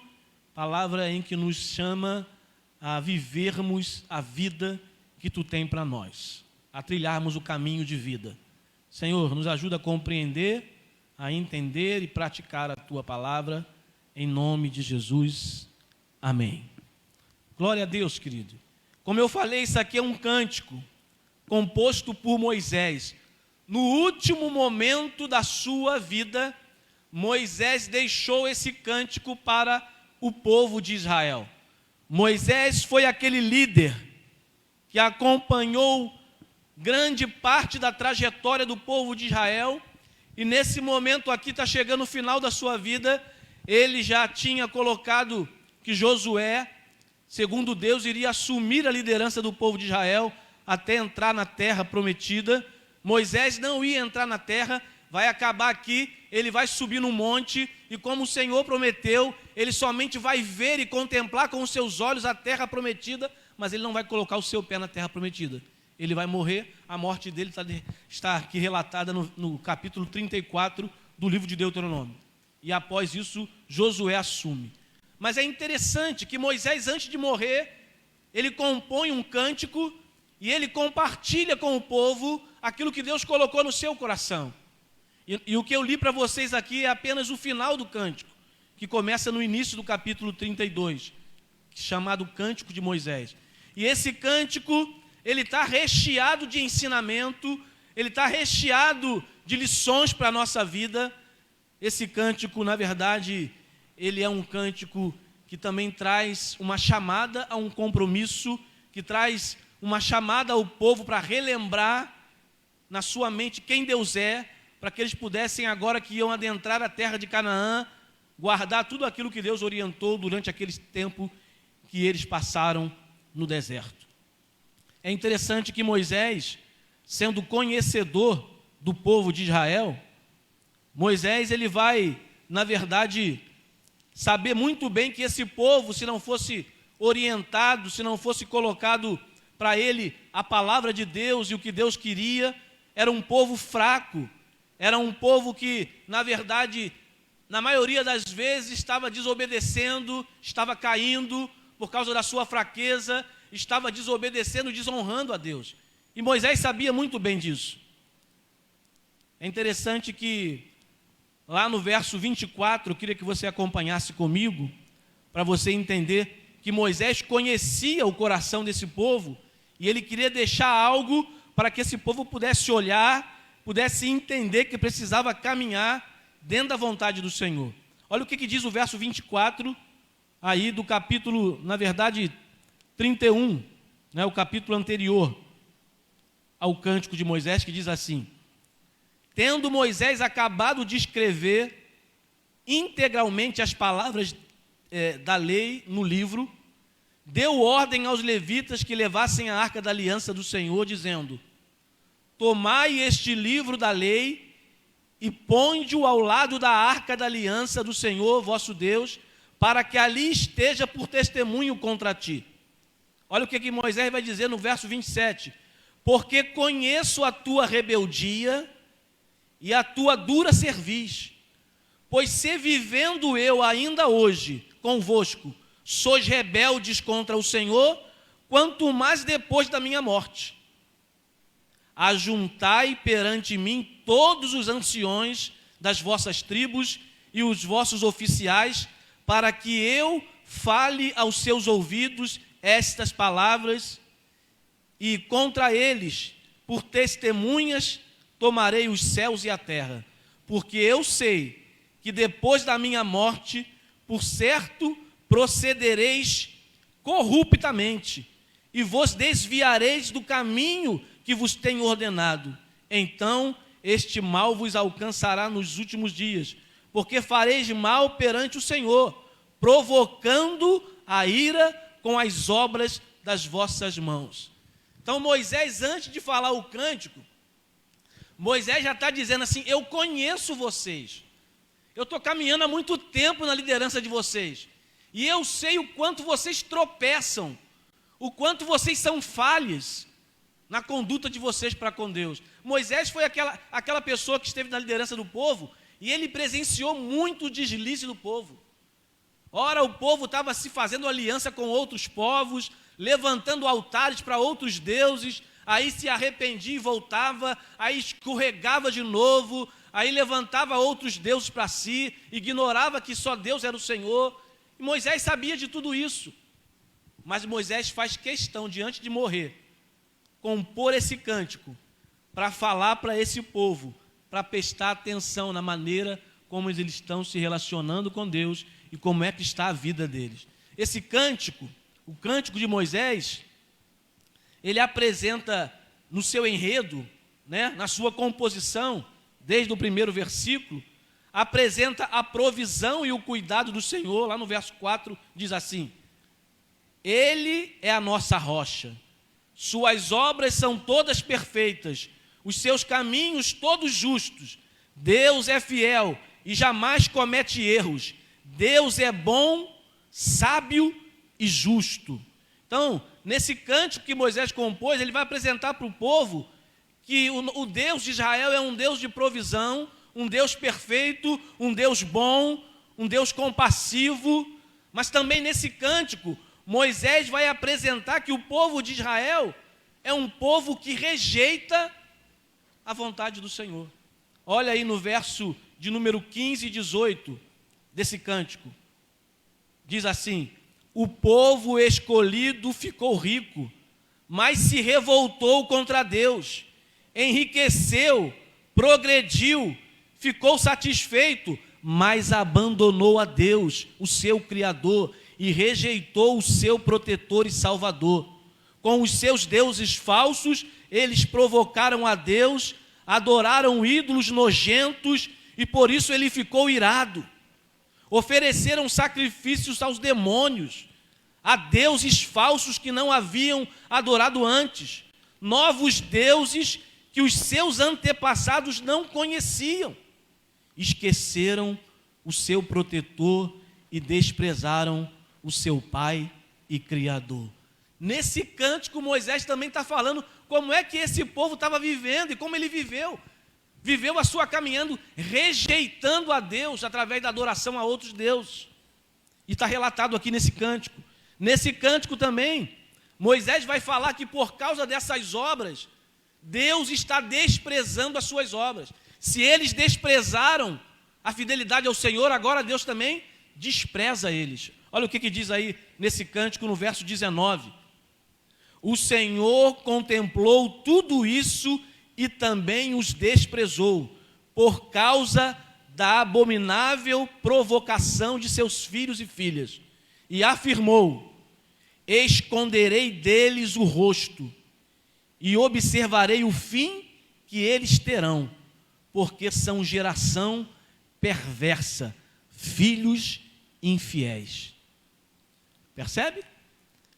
palavra em que nos chama a vivermos a vida que tu tem para nós, a trilharmos o caminho de vida. Senhor, nos ajuda a compreender, a entender e praticar a tua palavra, em nome de Jesus. Amém. Glória a Deus, querido. Como eu falei, isso aqui é um cântico composto por Moisés. No último momento da sua vida, Moisés deixou esse cântico para o povo de Israel. Moisés foi aquele líder que acompanhou grande parte da trajetória do povo de Israel, e nesse momento aqui está chegando o final da sua vida. Ele já tinha colocado que Josué, segundo Deus, iria assumir a liderança do povo de Israel até entrar na terra prometida. Moisés não ia entrar na terra, vai acabar aqui, ele vai subir no monte, e como o Senhor prometeu, ele somente vai ver e contemplar com os seus olhos a terra prometida, mas ele não vai colocar o seu pé na terra prometida. Ele vai morrer. A morte dele está aqui relatada no capítulo 34 do livro de Deuteronômio. E após isso, Josué assume. Mas é interessante que Moisés, antes de morrer, ele compõe um cântico e ele compartilha com o povo aquilo que Deus colocou no seu coração. E o que eu li para vocês aqui é apenas o final do cântico, que começa no início do capítulo 32, chamado Cântico de Moisés. E esse cântico, ele está recheado de ensinamento, ele está recheado de lições para a nossa vida. Esse cântico, na verdade, ele é um cântico que também traz uma chamada a um compromisso, que traz uma chamada ao povo para relembrar na sua mente quem Deus é, para que eles pudessem, agora que iam adentrar a terra de Canaã, guardar tudo aquilo que Deus orientou durante aquele tempo que eles passaram no deserto. É interessante que Moisés, sendo conhecedor do povo de Israel, Moisés ele vai, na verdade, saber muito bem que esse povo, se não fosse orientado, se não fosse colocado para ele a palavra de Deus e o que Deus queria, era um povo fraco, era um povo que, na verdade, na maioria das vezes estava desobedecendo, estava caindo por causa da sua fraqueza, estava desobedecendo, desonrando a Deus. E Moisés sabia muito bem disso. É interessante que lá no verso 24, eu queria que você acompanhasse comigo, para você entender que Moisés conhecia o coração desse povo, e ele queria deixar algo para que esse povo pudesse olhar, pudesse entender que precisava caminhar dentro da vontade do Senhor. Olha o que diz o verso 24, aí do capítulo, na verdade, 31, né, o capítulo anterior ao cântico de Moisés, que diz assim: tendo Moisés acabado de escrever integralmente as palavras da lei no livro, deu ordem aos levitas que levassem a arca da aliança do Senhor, dizendo: tomai este livro da lei e ponde-o ao lado da arca da aliança do Senhor vosso Deus, para que ali esteja por testemunho contra ti. Olha o que Moisés vai dizer no verso 27. Porque conheço a tua rebeldia e a tua dura cerviz, pois se vivendo eu ainda hoje convosco, sois rebeldes contra o Senhor, quanto mais depois da minha morte. Ajuntai perante mim todos os anciões das vossas tribos e os vossos oficiais, para que eu fale aos seus ouvidos estas palavras, e contra eles, por testemunhas, tomarei os céus e a terra, porque eu sei que depois da minha morte, por certo, procedereis corruptamente, e vos desviareis do caminho que vos tenho ordenado. Então este mal vos alcançará nos últimos dias, porque fareis mal perante o Senhor, provocando a ira com as obras das vossas mãos. Então Moisés, antes de falar o cântico, Moisés já está dizendo assim: eu conheço vocês, eu estou caminhando há muito tempo na liderança de vocês, e eu sei o quanto vocês tropeçam, o quanto vocês são falhas na conduta de vocês para com Deus. Moisés foi aquela pessoa que esteve na liderança do povo, e ele presenciou muito o deslize do povo. Ora, o povo estava se fazendo aliança com outros povos, levantando altares para outros deuses, aí se arrependia e voltava, aí escorregava de novo, aí levantava outros deuses para si, ignorava que só Deus era o Senhor. E Moisés sabia de tudo isso. Mas Moisés faz questão de, antes de morrer, compor esse cântico para falar para esse povo, para prestar atenção na maneira como eles estão se relacionando com Deus e como é que está a vida deles. Esse cântico, o cântico de Moisés, ele apresenta no seu enredo, né, na sua composição, desde o primeiro versículo, apresenta a provisão e o cuidado do Senhor. Lá no verso 4 diz assim: Ele é a nossa rocha, suas obras são todas perfeitas, os seus caminhos todos justos. Deus é fiel e jamais comete erros. Deus é bom, sábio e justo. Então, nesse cântico que Moisés compôs, ele vai apresentar para o povo que o Deus de Israel é um Deus de provisão, um Deus perfeito, um Deus bom, um Deus compassivo. Mas também nesse cântico, Moisés vai apresentar que o povo de Israel é um povo que rejeita a vontade do Senhor. Olha aí no verso de número 15 e 18 desse cântico. Diz assim: o povo escolhido ficou rico, mas se revoltou contra Deus, enriqueceu, progrediu, ficou satisfeito, mas abandonou a Deus, o seu Criador, e rejeitou o seu protetor e Salvador. Com os seus deuses falsos, eles provocaram a Deus, adoraram ídolos nojentos, e por isso ele ficou irado. Ofereceram sacrifícios aos demônios, a deuses falsos que não haviam adorado antes, novos deuses que os seus antepassados não conheciam. Esqueceram o seu protetor e desprezaram o seu Pai e Criador. Nesse cântico, Moisés também está falando como é que esse povo estava vivendo e como ele viveu. Viveu a sua caminhando, rejeitando a Deus através da adoração a outros deuses. E está relatado aqui nesse cântico. Nesse cântico também, Moisés vai falar que por causa dessas obras, Deus está desprezando as suas obras. Se eles desprezaram a fidelidade ao Senhor, agora Deus também despreza eles. Olha o que diz aí nesse cântico no verso 19. O Senhor contemplou tudo isso e também os desprezou, por causa da abominável provocação de seus filhos e filhas. E afirmou: esconderei deles o rosto, e observarei o fim que eles terão, porque são geração perversa, filhos infiéis. Percebe?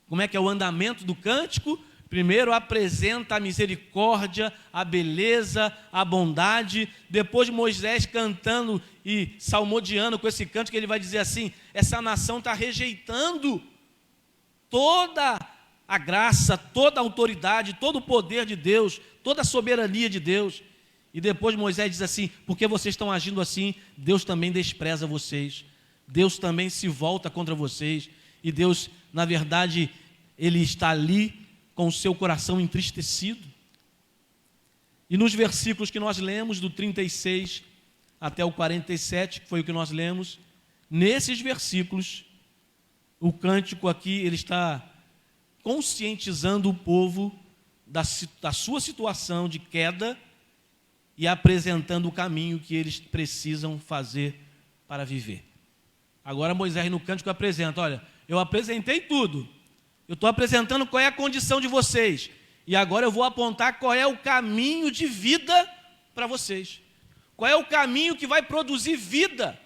Como é que é o andamento do cântico? Primeiro apresenta a misericórdia, a beleza, a bondade. Depois Moisés cantando e salmodiando com esse cântico, ele vai dizer assim: essa nação está rejeitando toda a graça, toda a autoridade, todo o poder de Deus, toda a soberania de Deus. E depois Moisés diz assim: porque vocês estão agindo assim, Deus também despreza vocês, Deus também se volta contra vocês. E Deus, na verdade, Ele está ali com o seu coração entristecido. E nos versículos que nós lemos, do 36 até o 47, que foi o que nós lemos, nesses versículos, o cântico aqui, ele está conscientizando o povo da sua situação de queda e apresentando o caminho que eles precisam fazer para viver. Agora Moisés no cântico apresenta: olha, eu apresentei tudo, eu estou apresentando qual é a condição de vocês, e agora eu vou apontar qual é o caminho de vida para vocês, qual é o caminho que vai produzir vida,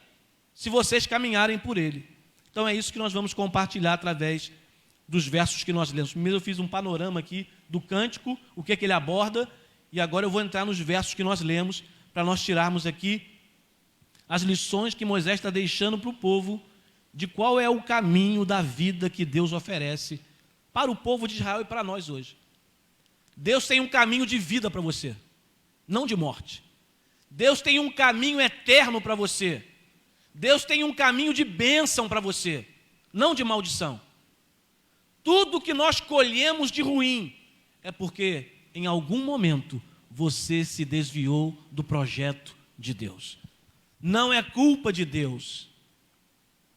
se vocês caminharem por ele. Então é isso que nós vamos compartilhar através dos versos que nós lemos. Primeiro eu fiz um panorama aqui do cântico, o que é que ele aborda, e agora eu vou entrar nos versos que nós lemos, para nós tirarmos aqui as lições que Moisés está deixando para o povo, de qual é o caminho da vida que Deus oferece para o povo de Israel e para nós hoje. Deus tem um caminho de vida para você, não de morte. Deus tem um caminho eterno para você. Deus tem um caminho de bênção para você, não de maldição. Tudo que nós colhemos de ruim é porque em algum momento você se desviou do projeto de Deus. Não é culpa de Deus.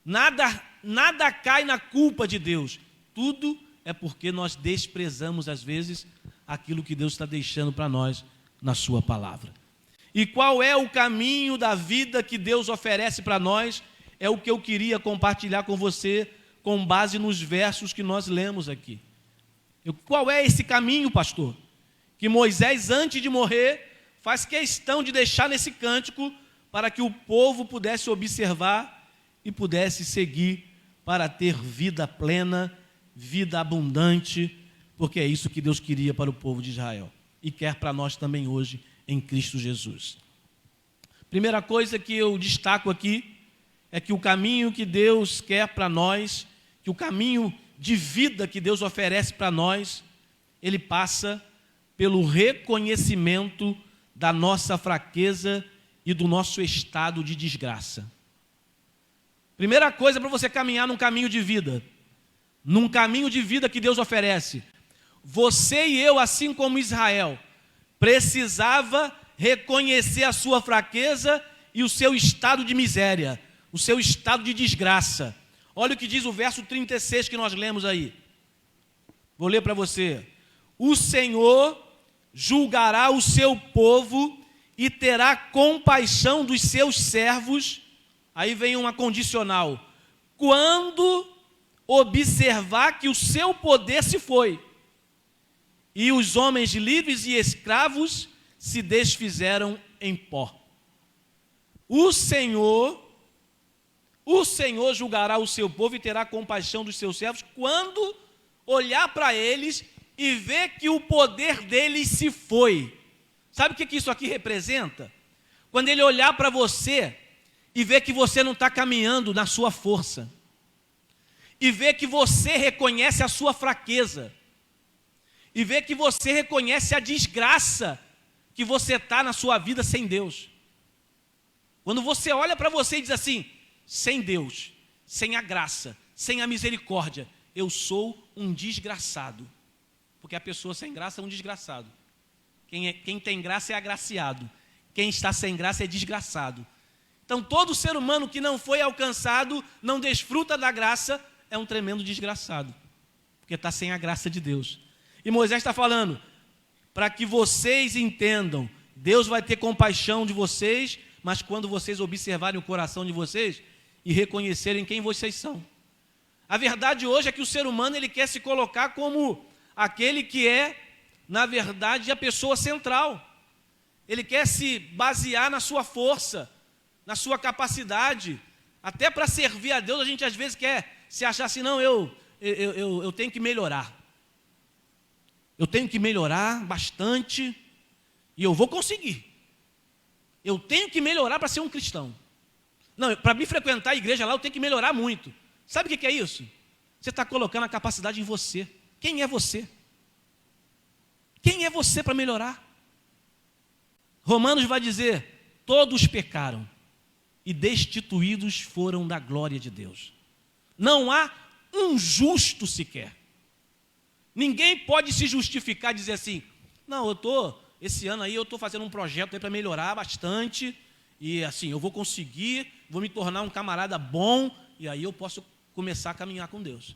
Nada cai na culpa de Deus. Tudo é porque nós desprezamos às vezes aquilo que Deus está deixando para nós na sua palavra. E qual é o caminho da vida que Deus oferece para nós? É o que eu queria compartilhar com você, com base nos versos que nós lemos aqui. Qual é esse caminho, pastor? Que Moisés, antes de morrer, faz questão de deixar nesse cântico, para que o povo pudesse observar e pudesse seguir para ter vida plena, vida abundante, porque é isso que Deus queria para o povo de Israel e quer para nós também hoje em Cristo Jesus. Primeira coisa que eu destaco aqui é que o caminho que Deus quer para nós, que o caminho de vida que Deus oferece para nós, ele passa pelo reconhecimento da nossa fraqueza e do nosso estado de desgraça. Primeira coisa para você caminhar num caminho de vida que Deus oferece, você e eu, assim como Israel, precisava reconhecer a sua fraqueza e o seu estado de miséria, o seu estado de desgraça. Olha o que diz o verso 36 que nós lemos aí. Vou ler para você. O Senhor julgará o seu povo e terá compaixão dos seus servos. Aí vem uma condicional. Quando observar que o seu poder se foi e os homens livres e escravos se desfizeram em pó. O Senhor julgará o seu povo e terá compaixão dos seus servos quando olhar para eles e ver que o poder deles se foi. Sabe o que isso aqui representa? Quando ele olhar para você e ver que você não está caminhando na sua força, e ver que você reconhece a sua fraqueza, e ver que você reconhece a desgraça que você está na sua vida sem Deus. Quando você olha para você e diz assim, sem Deus, sem a graça, sem a misericórdia, eu sou um desgraçado. Porque a pessoa sem graça é um desgraçado. Quem tem graça é agraciado. Quem está sem graça é desgraçado. Então todo ser humano que não foi alcançado, não desfruta da graça, é um tremendo desgraçado. Porque está sem a graça de Deus. E Moisés está falando, para que vocês entendam, Deus vai ter compaixão de vocês, mas quando vocês observarem o coração de vocês e reconhecerem quem vocês são. A verdade hoje é que o ser humano ele quer se colocar como aquele que é, na verdade, a pessoa central. Ele quer se basear na sua força, na sua capacidade. Até para servir a Deus, a gente às vezes quer se achar assim, não, eu tenho que melhorar. Eu tenho que melhorar bastante e eu vou conseguir. Eu tenho que melhorar para ser um cristão. Não, para me frequentar a igreja lá, eu tenho que melhorar muito. Sabe o que é isso? Você está colocando a capacidade em você. Quem é você? Quem é você para melhorar? Romanos vai dizer, todos pecaram e destituídos foram da glória de Deus. Não há um justo sequer. Ninguém pode se justificar e dizer assim, não, esse ano aí eu estou fazendo um projeto para melhorar bastante, e assim, eu vou conseguir, vou me tornar um camarada bom, e aí eu posso começar a caminhar com Deus.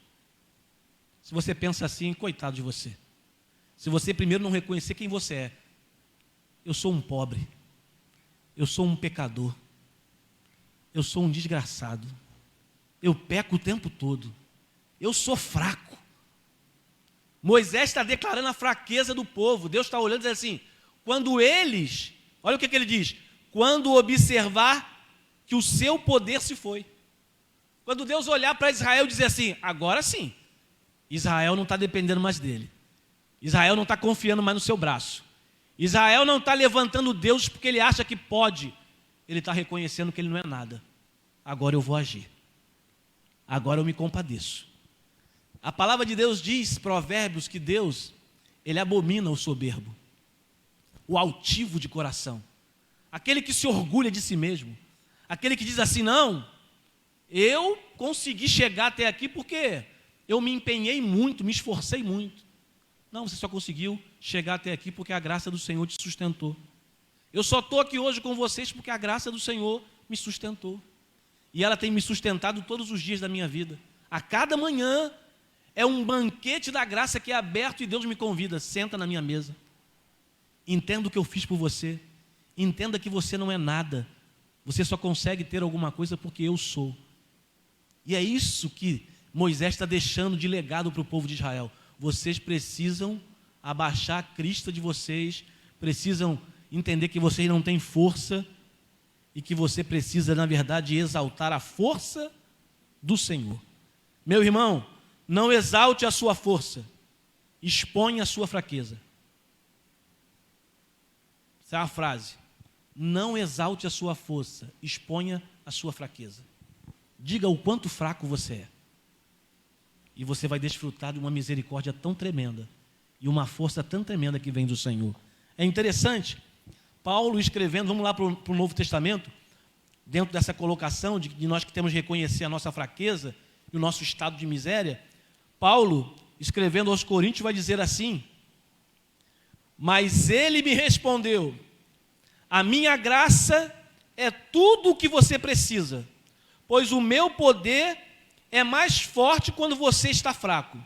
Se você pensa assim, coitado de você. Se você primeiro não reconhecer quem você é. Eu sou um pobre, eu sou um pecador, eu sou um desgraçado, eu peco o tempo todo, eu sou fraco. Moisés está declarando a fraqueza do povo. Deus está olhando e diz assim, quando eles, olha o que ele diz, quando observar que o seu poder se foi. Quando Deus olhar para Israel e dizer assim, agora sim, Israel não está dependendo mais dele. Israel não está confiando mais no seu braço. Israel não está levantando Deus porque ele acha que pode. Ele está reconhecendo que ele não é nada. Agora eu vou agir. Agora eu me compadeço. A palavra de Deus diz, Provérbios, que Deus, ele abomina o soberbo, o altivo de coração, aquele que se orgulha de si mesmo, aquele que diz assim, não, eu consegui chegar até aqui porque eu me empenhei muito, me esforcei muito. Não, você só conseguiu chegar até aqui porque a graça do Senhor te sustentou. Eu só estou aqui hoje com vocês porque a graça do Senhor me sustentou. E ela tem me sustentado todos os dias da minha vida. A cada manhã é um banquete da graça que é aberto e Deus me convida, senta na minha mesa. Entenda o que eu fiz por você. Entenda que você não é nada. Você só consegue ter alguma coisa porque eu sou. E é isso que Moisés está deixando de legado para o povo de Israel. Vocês precisam abaixar a crista de vocês, precisam entender que vocês não têm força e que você precisa, na verdade, exaltar a força do Senhor. Meu irmão, não exalte a sua força, exponha a sua fraqueza. Essa é uma frase. Não exalte a sua força, exponha a sua fraqueza. Diga o quanto fraco você é. E você vai desfrutar de uma misericórdia tão tremenda e uma força tão tremenda que vem do Senhor. É interessante, Paulo escrevendo, vamos lá para o Novo Testamento, dentro dessa colocação de nós que temos que reconhecer a nossa fraqueza e o nosso estado de miséria, Paulo, escrevendo aos Coríntios, vai dizer assim, Mas ele me respondeu: a minha graça é tudo o que você precisa, pois o meu poder é mais forte quando você está fraco.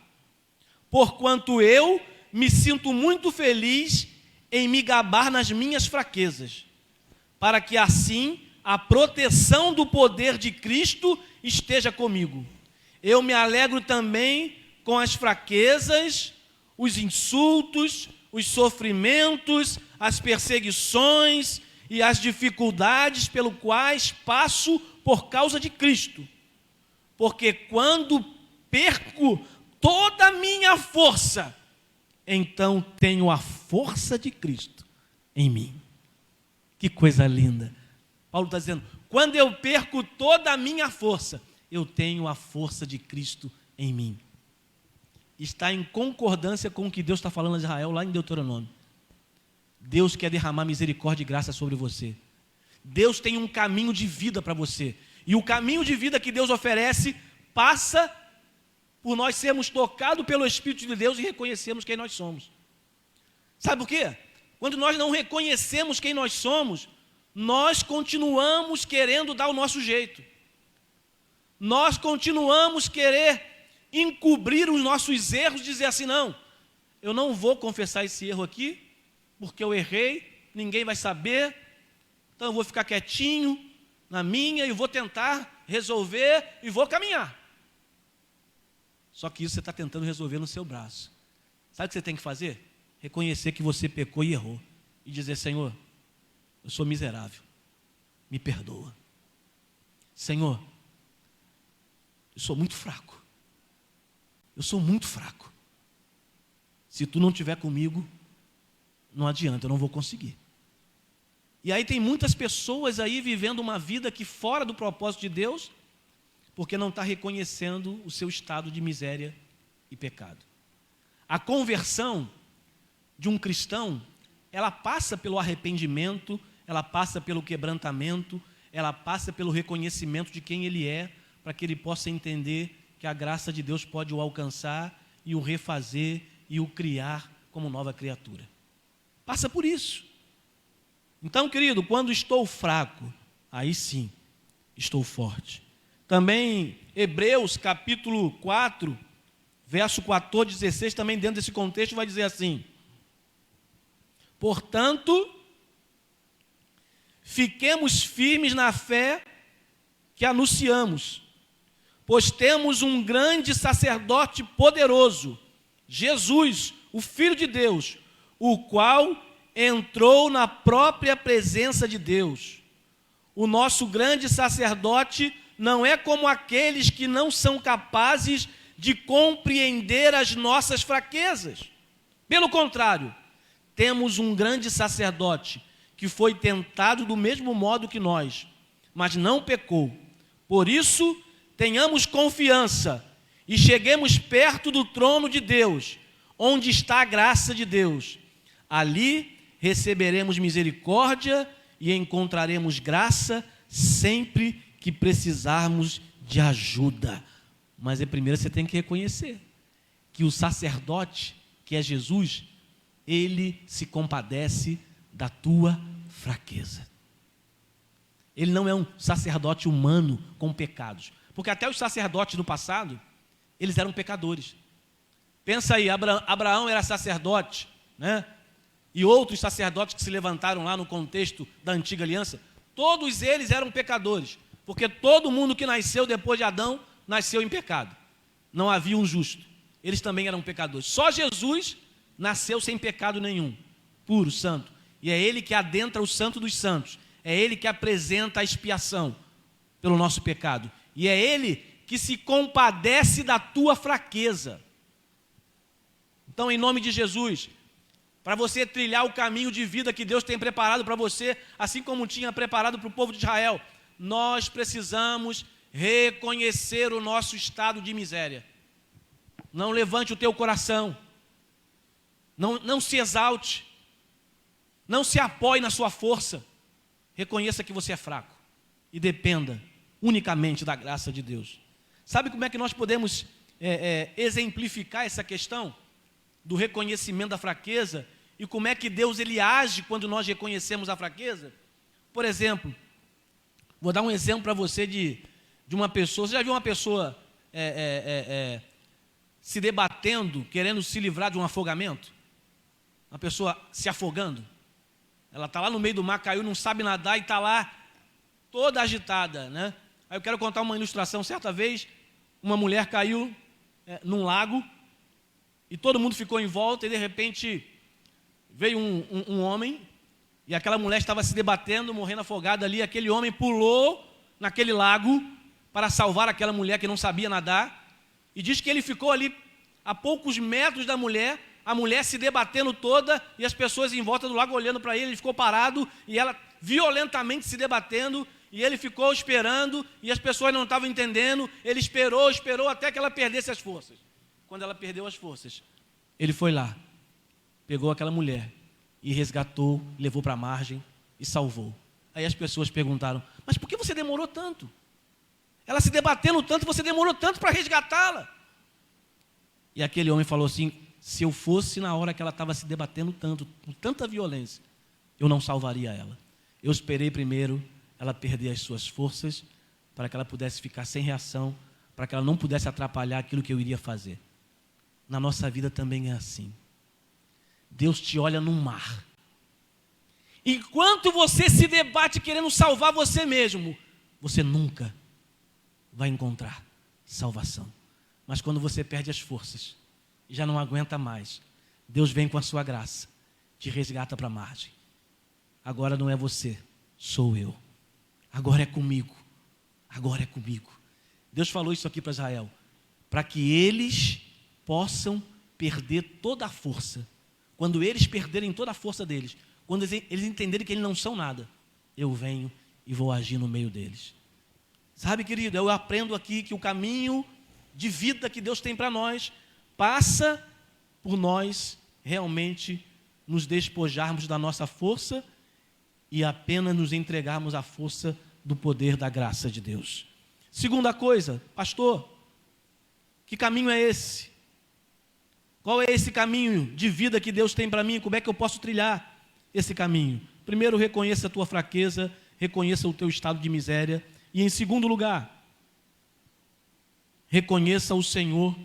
Porquanto eu me sinto muito feliz em me gabar nas minhas fraquezas, para que assim a proteção do poder de Cristo esteja comigo. Eu me alegro também com as fraquezas, os insultos, os sofrimentos, as perseguições e as dificuldades pelo quais passo por causa de Cristo. Porque quando perco toda a minha força, então tenho a força de Cristo em mim. Que coisa linda. Paulo está dizendo, quando eu perco toda a minha força, eu tenho a força de Cristo em mim. Está em concordância com o que Deus está falando a Israel lá em Deuteronômio. Deus quer derramar misericórdia e graça sobre você. Deus tem um caminho de vida para você. E o caminho de vida que Deus oferece passa por nós sermos tocados pelo Espírito de Deus e reconhecermos quem nós somos. Sabe por quê? Quando nós não reconhecemos quem nós somos, nós continuamos querendo dar o nosso jeito. Nós continuamos querer encobrir os nossos erros, dizer assim, não, eu não vou confessar esse erro aqui, porque eu errei, ninguém vai saber, então eu vou ficar quietinho na minha e vou tentar resolver e vou caminhar. Só que isso você está tentando resolver no seu braço. Sabe o que você tem que fazer? Reconhecer que você pecou e errou. E dizer, Senhor, eu sou miserável, me perdoa. Senhor, eu sou muito fraco. Eu sou muito fraco. Se tu não estiver comigo, não adianta, eu não vou conseguir. E aí tem muitas pessoas aí vivendo uma vida que fora do propósito de Deus, porque não está reconhecendo o seu estado de miséria e pecado. A conversão de um cristão, ela passa pelo arrependimento, ela passa pelo quebrantamento, ela passa pelo reconhecimento de quem ele é, para que ele possa entender que a graça de Deus pode o alcançar e o refazer e o criar como nova criatura. Passa por isso. Então, querido, quando estou fraco, aí sim, estou forte. Também, Hebreus capítulo 4, verso 14, 16, também dentro desse contexto vai dizer assim, portanto, fiquemos firmes na fé que anunciamos, pois temos um grande sacerdote poderoso, Jesus, o Filho de Deus, o qual entrou na própria presença de Deus. O nosso grande sacerdote não é como aqueles que não são capazes de compreender as nossas fraquezas. Pelo contrário, temos um grande sacerdote que foi tentado do mesmo modo que nós, mas não pecou. Por isso, tenhamos confiança e cheguemos perto do trono de Deus, onde está a graça de Deus. Ali receberemos misericórdia e encontraremos graça sempre que precisarmos de ajuda. Mas primeiro você tem que reconhecer que o sacerdote, que é Jesus, ele se compadece da tua fraqueza. Ele não é um sacerdote humano com pecados. Porque até os sacerdotes no passado, eles eram pecadores. Pensa aí, Abraão era sacerdote, né? E outros sacerdotes que se levantaram lá no contexto da antiga aliança, todos eles eram pecadores. Porque todo mundo que nasceu depois de Adão, nasceu em pecado. Não havia um justo. Eles também eram pecadores. Só Jesus nasceu sem pecado nenhum, puro, santo. E é Ele que adentra o santo dos santos. É Ele que apresenta a expiação pelo nosso pecado. E é Ele que se compadece da tua fraqueza. Então, em nome de Jesus, para você trilhar o caminho de vida que Deus tem preparado para você, assim como tinha preparado para o povo de Israel, nós precisamos reconhecer o nosso estado de miséria. Não levante o teu coração, não se exalte, não se apoie na sua força. Reconheça que você é fraco e dependa unicamente da graça de Deus. Sabe como é que nós podemos exemplificar essa questão do reconhecimento da fraqueza e como é que Deus ele age quando nós reconhecemos a fraqueza. Por exemplo, vou dar um exemplo para você de uma pessoa. Você já viu uma pessoa se debatendo, querendo se livrar de um afogamento? Uma pessoa se afogando. Ela está lá no meio do mar, caiu, não sabe nadar e está lá toda agitada, né? Aí eu quero contar uma ilustração. Certa vez, uma mulher caiu num lago e todo mundo ficou em volta e de repente veio um homem e aquela mulher estava se debatendo, morrendo afogada ali. Aquele homem pulou naquele lago para salvar aquela mulher que não sabia nadar e diz que ele ficou ali a poucos metros da mulher, a mulher se debatendo toda e as pessoas em volta do lago olhando para ele ficou parado e ela violentamente se debatendo. E ele ficou esperando, e as pessoas não estavam entendendo. Ele esperou até que ela perdesse as forças. Quando ela perdeu as forças, ele foi lá, pegou aquela mulher e resgatou, levou para a margem e salvou. Aí as pessoas perguntaram: mas por que você demorou tanto? Ela se debatendo tanto, você demorou tanto para resgatá-la. E aquele homem falou assim: se eu fosse na hora que ela estava se debatendo tanto, com tanta violência, eu não salvaria ela. Eu esperei primeiro ela perder as suas forças, para que ela pudesse ficar sem reação, para que ela não pudesse atrapalhar aquilo que eu iria fazer. Na nossa vida também é assim. Deus te olha no mar. Enquanto você se debate querendo salvar você mesmo, você nunca vai encontrar salvação. Mas quando você perde as forças e já não aguenta mais, Deus vem com a sua graça, te resgata para a margem. Agora não é você, sou eu. Agora é comigo. Agora é comigo. Deus falou isso aqui para Israel, para que eles possam perder toda a força. Quando eles perderem toda a força deles, quando eles entenderem que eles não são nada, eu venho e vou agir no meio deles. Sabe, querido, eu aprendo aqui que o caminho de vida que Deus tem para nós passa por nós realmente nos despojarmos da nossa força e apenas nos entregarmos à força do poder da graça de Deus. Segunda coisa, pastor, que caminho é esse? Qual é esse caminho de vida que Deus tem para mim? Como é que eu posso trilhar esse caminho? Primeiro, reconheça a tua fraqueza, reconheça o teu estado de miséria. E em segundo lugar, reconheça o Senhor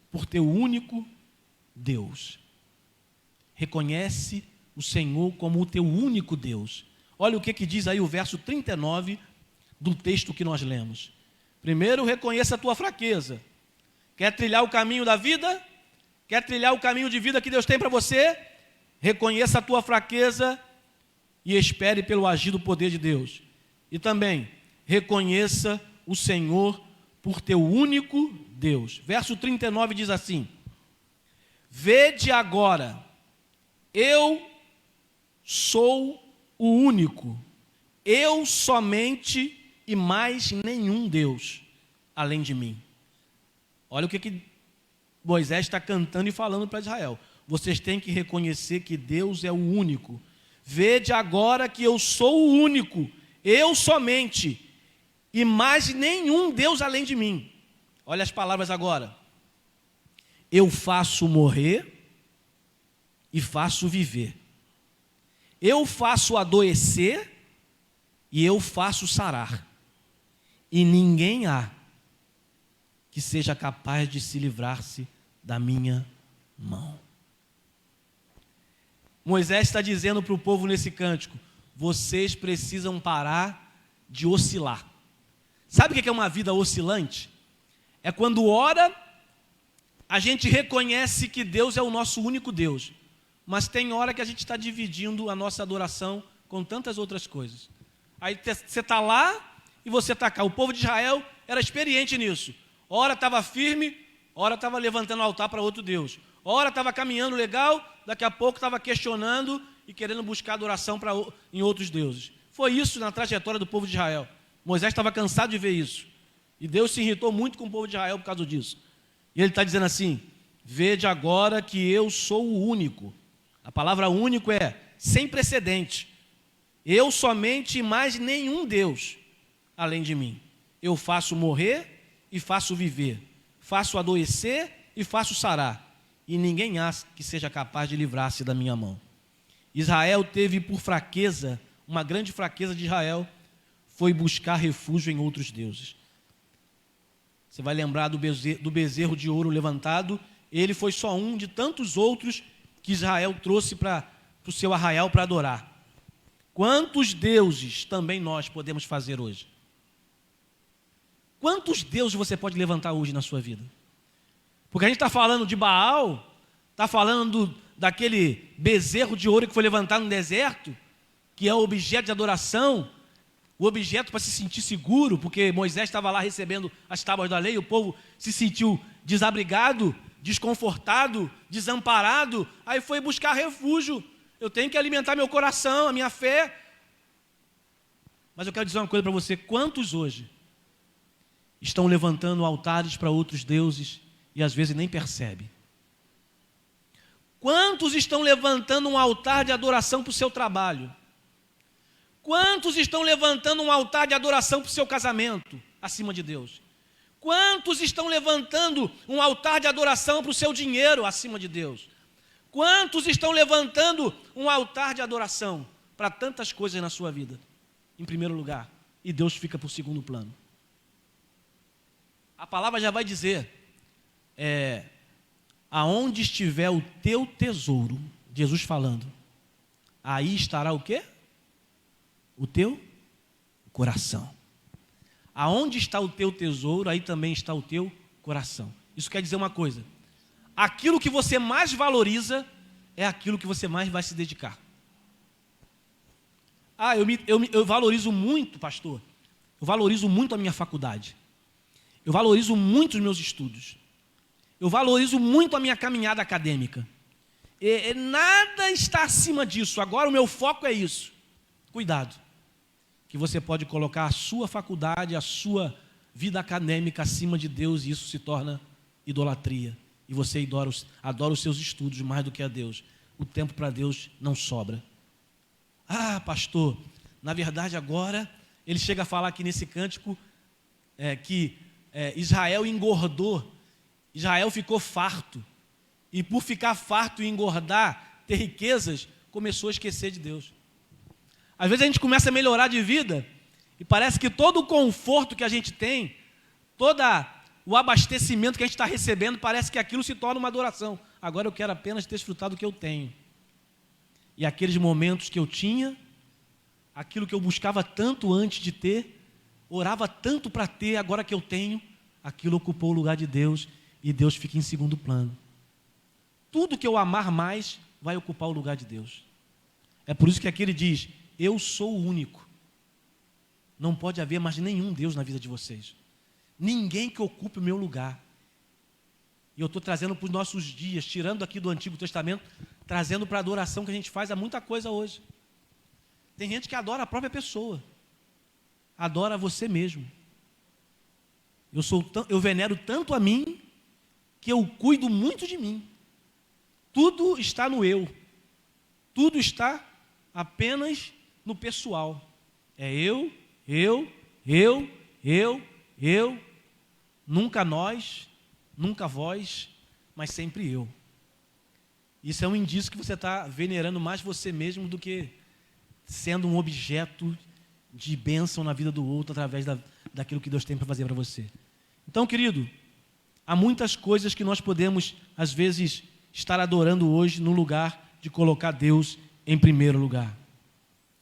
por teu único Deus. Reconhece o Senhor como o teu único Deus. Olha o que diz aí o verso 39 do texto que nós lemos. Primeiro, reconheça a tua fraqueza. Quer trilhar o caminho da vida? Quer trilhar o caminho de vida que Deus tem para você? Reconheça a tua fraqueza e espere pelo agir do poder de Deus. E também, reconheça o Senhor por teu único Deus. Verso 39 diz assim: vede agora, eu sou o único, eu somente e mais nenhum Deus além de mim. Olha o que Moisés está cantando e falando para Israel. Vocês têm que reconhecer que Deus é o único. Vede agora que eu sou o único, eu somente, e mais nenhum Deus além de mim. Olha as palavras agora. Eu faço morrer e faço viver. Eu faço adoecer e eu faço sarar. E ninguém há que seja capaz de se livrar-se da minha mão. Moisés está dizendo para o povo nesse cântico: vocês precisam parar de oscilar. Sabe o que é uma vida oscilante? É quando ora, a gente reconhece que Deus é o nosso único Deus, mas tem hora que a gente está dividindo a nossa adoração com tantas outras coisas. Aí você está lá e você está cá. O povo de Israel era experiente nisso. Ora estava firme, ora estava levantando o altar para outro Deus. Ora estava caminhando legal, daqui a pouco estava questionando e querendo buscar adoração em outros deuses. Foi isso na trajetória do povo de Israel. Moisés estava cansado de ver isso. E Deus se irritou muito com o povo de Israel por causa disso. E ele está dizendo assim: vede agora que eu sou o único. A palavra único é sem precedente. Eu somente e mais nenhum Deus além de mim. Eu faço morrer e faço viver. Faço adoecer e faço sarar. E ninguém há que seja capaz de livrar-se da minha mão. Israel teve por fraqueza, uma grande fraqueza de Israel, foi buscar refúgio em outros deuses. Você vai lembrar do bezerro de ouro levantado. Ele foi só um de tantos outros que Israel trouxe para o seu arraial para adorar. Quantos deuses também nós podemos fazer hoje? Quantos deuses você pode levantar hoje na sua vida? Porque a gente está falando de Baal, está falando daquele bezerro de ouro que foi levantado no deserto, que é o objeto de adoração, o objeto para se sentir seguro, porque Moisés estava lá recebendo as tábuas da lei, o povo se sentiu desabrigado, desconfortado, desamparado, aí foi buscar refúgio. Eu tenho que alimentar meu coração, a minha fé. Mas eu quero dizer uma coisa para você: quantos hoje estão levantando altares para outros deuses e às vezes nem percebe? Quantos estão levantando um altar de adoração para o seu trabalho? Quantos estão levantando um altar de adoração para o seu casamento acima de Deus? Quantos estão levantando um altar de adoração para o seu dinheiro acima de Deus? Quantos estão levantando um altar de adoração para tantas coisas na sua vida, em primeiro lugar, e Deus fica por segundo plano? A palavra já vai dizer, aonde estiver o teu tesouro, Jesus falando, aí estará o quê? O teu coração. Aonde está o teu tesouro, aí também está o teu coração. Isso quer dizer uma coisa: aquilo que você mais valoriza é aquilo que você mais vai se dedicar. Eu valorizo muito, pastor, eu valorizo muito a minha faculdade, eu valorizo muito os meus estudos, eu valorizo muito a minha caminhada acadêmica, nada está acima disso, agora o meu foco é isso. Cuidado, que você pode colocar a sua faculdade, a sua vida acadêmica acima de Deus, e isso se torna idolatria. E você adora os seus estudos mais do que a Deus. O tempo para Deus não sobra. Ah, pastor, na verdade agora, ele chega a falar aqui nesse cântico que Israel engordou, Israel ficou farto. E por ficar farto e engordar, ter riquezas, começou a esquecer de Deus. Às vezes a gente começa a melhorar de vida e parece que todo o conforto que a gente tem, todo o abastecimento que a gente está recebendo, parece que aquilo se torna uma adoração. Agora eu quero apenas desfrutar do que eu tenho. E aqueles momentos que eu tinha, aquilo que eu buscava tanto antes de ter, orava tanto para ter, agora que eu tenho, aquilo ocupou o lugar de Deus e Deus fica em segundo plano. Tudo que eu amar mais vai ocupar o lugar de Deus. É por isso que aqui ele diz: eu sou o único. Não pode haver mais nenhum Deus na vida de vocês. Ninguém que ocupe o meu lugar. E eu estou trazendo para os nossos dias, tirando aqui do Antigo Testamento, trazendo para a adoração que a gente faz a muita coisa hoje. Tem gente que adora a própria pessoa. Adora você mesmo. Eu venero tanto a mim, que eu cuido muito de mim. Tudo está no eu. Tudo está apenas no pessoal. É eu. Nunca nós, nunca vós, mas sempre eu. Isso é um indício que você está venerando mais você mesmo do que sendo um objeto de bênção na vida do outro através daquilo que Deus tem para fazer para você. Então, querido, há muitas coisas que nós podemos, às vezes, estar adorando hoje no lugar de colocar Deus em primeiro lugar.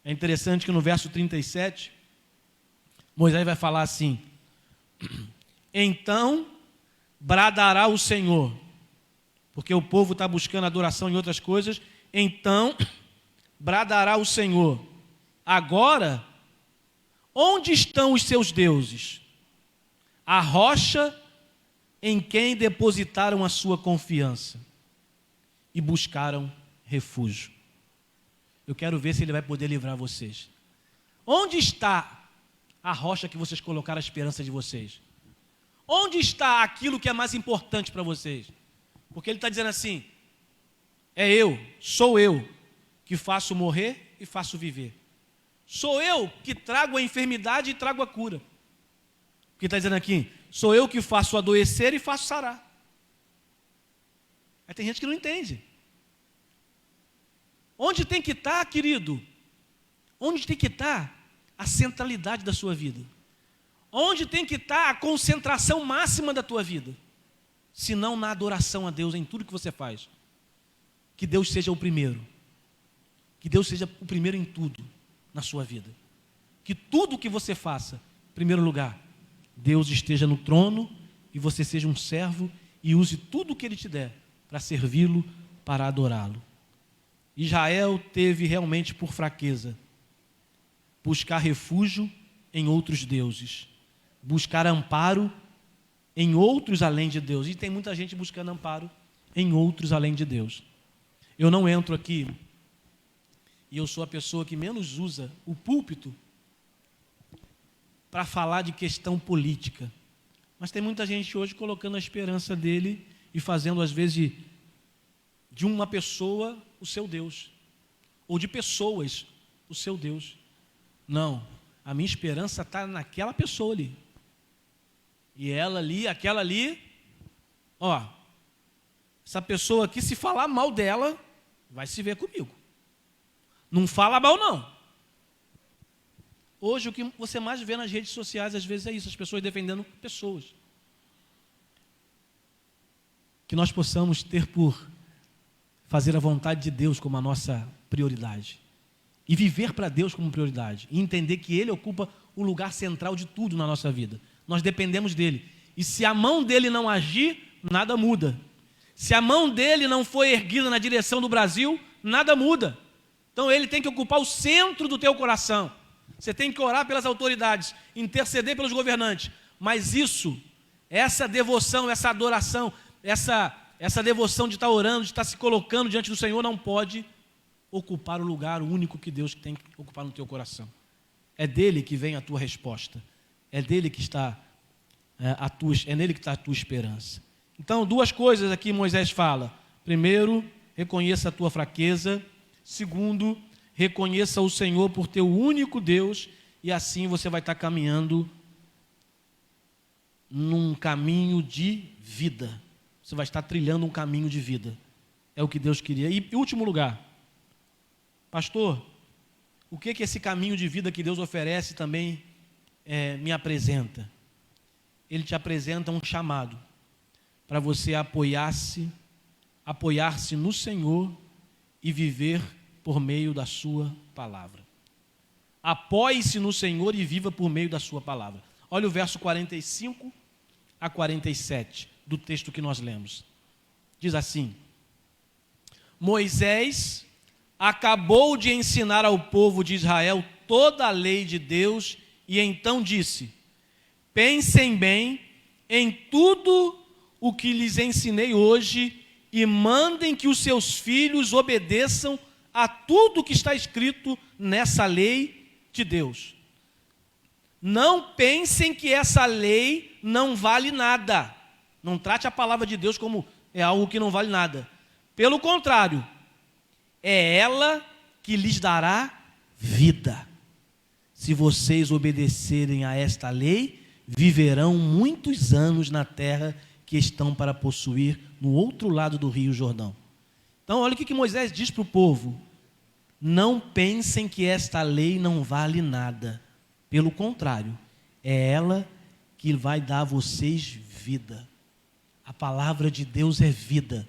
É interessante que no verso 37, Moisés vai falar assim: então bradará o Senhor, porque o povo está buscando adoração em outras coisas. Então bradará o Senhor: agora, onde estão os seus deuses? A rocha em quem depositaram a sua confiança e buscaram refúgio. Eu quero ver se ele vai poder livrar vocês. Onde está a rocha que vocês colocaram a esperança de vocês? Onde está aquilo que é mais importante para vocês? Porque ele está dizendo assim: sou eu que faço morrer e faço viver. Sou eu que trago a enfermidade e trago a cura. Porque está dizendo aqui: sou eu que faço adoecer e faço sarar. Aí tem gente que não entende. Onde tem que estar, querido? Onde tem que estar a centralidade da sua vida? Onde tem que estar a concentração máxima da tua vida? Se não na adoração a Deus em tudo que você faz. Que Deus seja o primeiro. Que Deus seja o primeiro em tudo na sua vida. Que tudo que você faça, em primeiro lugar, Deus esteja no trono e você seja um servo e use tudo o que Ele te der para servi-lo, para adorá-lo. Israel teve realmente por fraqueza buscar refúgio em outros deuses, buscar amparo em outros além de Deus. E tem muita gente buscando amparo em outros além de Deus. Eu não entro aqui, e eu sou a pessoa que menos usa o púlpito para falar de questão política. Mas tem muita gente hoje colocando a esperança dele e fazendo, às vezes, de uma pessoa o seu Deus. Ou de pessoas o seu Deus. Não, a minha esperança está naquela pessoa ali. E ela ali, aquela ali, ó, essa pessoa aqui, se falar mal dela, vai se ver comigo. Não fala mal, não. Hoje o que você mais vê nas redes sociais, às vezes, é isso, as pessoas defendendo pessoas. Que nós possamos ter por fazer a vontade de Deus como a nossa prioridade. E viver para Deus como prioridade. E entender que Ele ocupa o lugar central de tudo na nossa vida. Nós dependemos dEle. E se a mão dEle não agir, nada muda. Se a mão dEle não for erguida na direção do Brasil, nada muda. Então Ele tem que ocupar o centro do teu coração. Você tem que orar pelas autoridades, interceder pelos governantes. Mas isso, essa devoção, essa adoração, essa devoção de estar orando, de estar se colocando diante do Senhor, não pode ocupar o lugar único que Deus tem que ocupar no teu coração. É dele que vem a tua resposta. É dele que está é nele que está a tua esperança. Então, duas coisas aqui Moisés fala. Primeiro, reconheça a tua fraqueza. Segundo, reconheça o Senhor por teu único Deus, e assim você vai estar caminhando num caminho de vida. Você vai estar trilhando um caminho de vida. É o que Deus queria. E em último lugar, pastor, o que esse caminho de vida que Deus oferece também me apresenta? Ele te apresenta um chamado para você apoiar-se no Senhor e viver por meio da sua palavra. Apoie-se no Senhor e viva por meio da sua palavra. Olha o verso 45 a 47 do texto que nós lemos. Diz assim: Moisés acabou de ensinar ao povo de Israel toda a lei de Deus e então disse: pensem bem em tudo o que lhes ensinei hoje e mandem que os seus filhos obedeçam a tudo que está escrito nessa lei de Deus. Não pensem que essa lei não vale nada. Não trate a palavra de Deus como algo que não vale nada. Pelo contrário, é ela que lhes dará vida. Se vocês obedecerem a esta lei, viverão muitos anos na terra que estão para possuir no outro lado do rio Jordão. Então, olha o que Moisés diz para o povo. Não pensem que esta lei não vale nada. Pelo contrário, é ela que vai dar a vocês vida. A palavra de Deus é vida.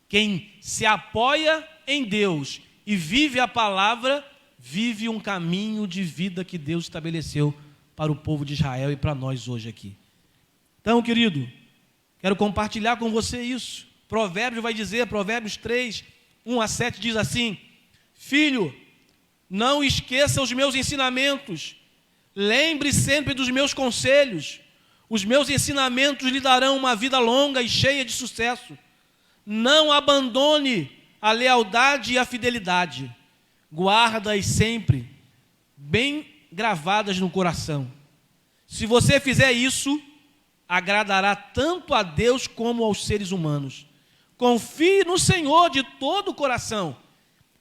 Quem se apoia em Deus e vive a palavra, vive um caminho de vida que Deus estabeleceu para o povo de Israel e para nós hoje aqui. Então, querido, quero compartilhar com você isso. Provérbios vai dizer, Provérbios 3, 1 a 7 diz assim: filho, não esqueça os meus ensinamentos, lembre sempre dos meus conselhos. Os meus ensinamentos lhe darão uma vida longa e cheia de sucesso. Não abandone a lealdade e a fidelidade. Guarda-as sempre bem gravadas no coração. Se você fizer isso, agradará tanto a Deus como aos seres humanos. Confie no Senhor de todo o coração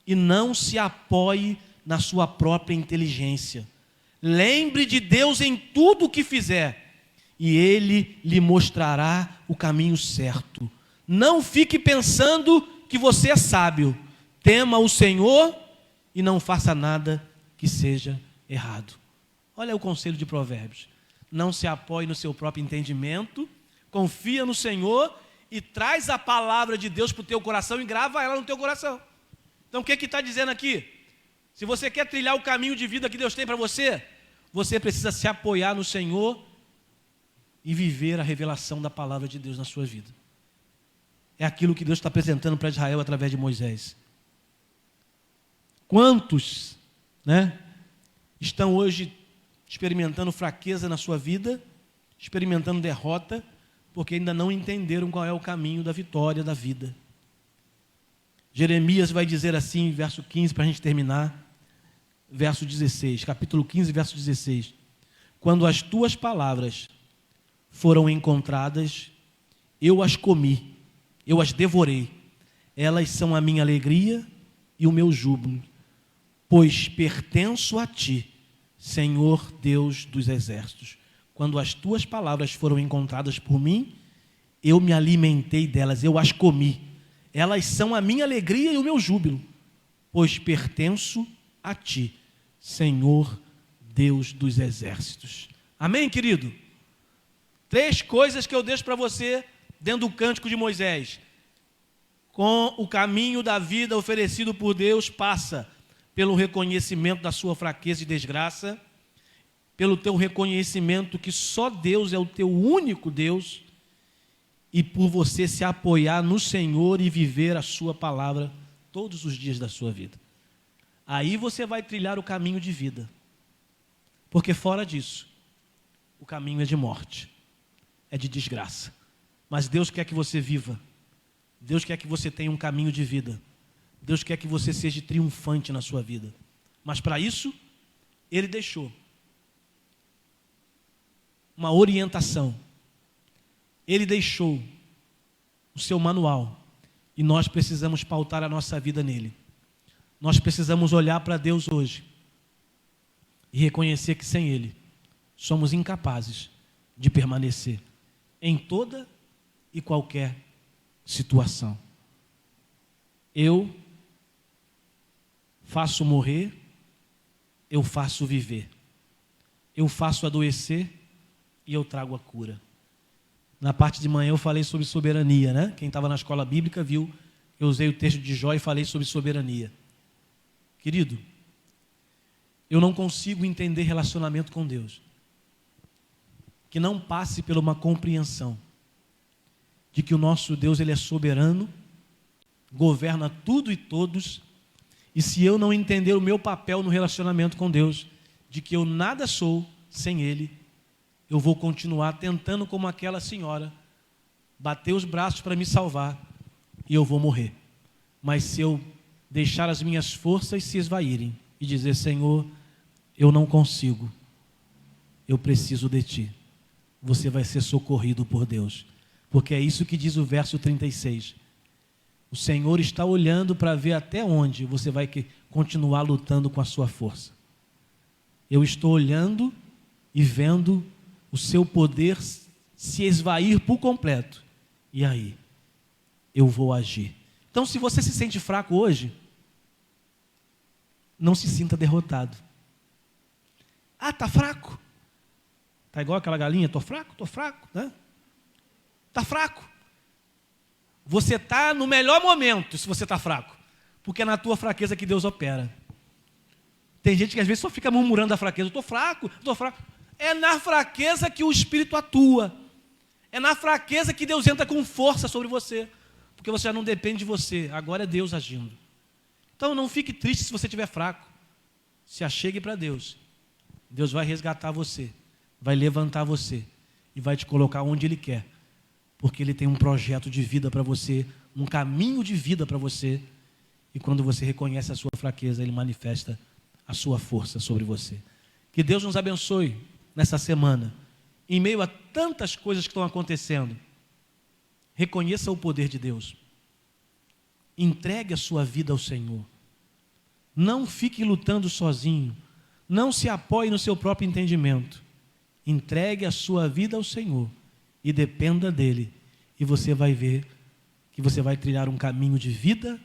e não se apoie na sua própria inteligência. Lembre de Deus em tudo o que fizer e Ele lhe mostrará o caminho certo. Não fique pensando que você é sábio. tema o Senhor e não faça nada que seja errado. Olha o conselho de Provérbios. Não se apoie no seu próprio entendimento, confia no Senhor e traz a palavra de Deus para o teu coração e grava ela no teu coração. Então o que está dizendo aqui? Se você quer trilhar o caminho de vida que Deus tem para você, você precisa se apoiar no Senhor e viver a revelação da palavra de Deus na sua vida. É aquilo que Deus está apresentando para Israel através de Moisés. Quantos, estão hoje experimentando fraqueza na sua vida, experimentando derrota, porque ainda não entenderam qual é o caminho da vitória da vida. Jeremias vai dizer assim, verso 15, para a gente terminar, verso 16, capítulo 15, verso 16. Quando as tuas palavras foram encontradas, eu as comi, eu as devorei. Elas são a minha alegria e o meu júbilo, pois pertenço a ti, Senhor Deus dos exércitos. Quando as tuas palavras foram encontradas por mim, eu me alimentei delas, eu as comi. Elas são a minha alegria e o meu júbilo, pois pertenço a ti, Senhor Deus dos exércitos. Amém, querido? 3 coisas que eu deixo para você dentro do cântico de Moisés. Com o caminho da vida oferecido por Deus, passa pelo reconhecimento da sua fraqueza e desgraça, pelo teu reconhecimento que só Deus é o teu único Deus, e por você se apoiar no Senhor e viver a sua palavra todos os dias da sua vida. Aí você vai trilhar o caminho de vida, porque fora disso, o caminho é de morte, é de desgraça. Mas Deus quer que você viva, Deus quer que você tenha um caminho de vida, Deus quer que você seja triunfante na sua vida. Mas para isso, Ele deixou uma orientação. Ele deixou o seu manual. E nós precisamos pautar a nossa vida nele. Nós precisamos olhar para Deus hoje e reconhecer que sem Ele somos incapazes de permanecer em toda e qualquer situação. Eu faço morrer, eu faço viver. Eu faço adoecer e eu trago a cura. Na parte de manhã eu falei sobre soberania, Quem estava na escola bíblica viu, eu usei o texto de Jó e falei sobre soberania. Querido, eu não consigo entender relacionamento com Deus que não passe por uma compreensão de que o nosso Deus, Ele é soberano, governa tudo e todos, e se eu não entender o meu papel no relacionamento com Deus, de que eu nada sou sem Ele, eu vou continuar tentando como aquela senhora, bater os braços para me salvar, e eu vou morrer. Mas se eu deixar as minhas forças se esvaírem, e dizer, Senhor, eu não consigo, eu preciso de Ti, você vai ser socorrido por Deus. Porque é isso que diz o verso 36. O Senhor está olhando para ver até onde você vai continuar lutando com a sua força. Eu estou olhando e vendo o seu poder se esvair por completo. E aí, eu vou agir. Então, se você se sente fraco hoje, não se sinta derrotado. Ah, está fraco? Está igual aquela galinha, estou fraco, Está fraco. Você está no melhor momento se você está fraco, porque é na tua fraqueza que Deus opera. Tem gente que às vezes só fica murmurando da fraqueza, estou fraco. É na fraqueza que o Espírito atua. É na fraqueza que Deus entra com força sobre você, porque você já não depende de você, agora é Deus agindo. Então não fique triste se você estiver fraco. Se achegue para Deus. Deus vai resgatar você, vai levantar você e vai te colocar onde Ele quer, porque Ele tem um projeto de vida para você, um caminho de vida para você, e quando você reconhece a sua fraqueza, Ele manifesta a sua força sobre você. Que Deus nos abençoe nessa semana, em meio a tantas coisas que estão acontecendo. Reconheça o poder de Deus, entregue a sua vida ao Senhor, não fique lutando sozinho, não se apoie no seu próprio entendimento, entregue a sua vida ao Senhor e dependa dEle, e você vai ver que você vai trilhar um caminho de vida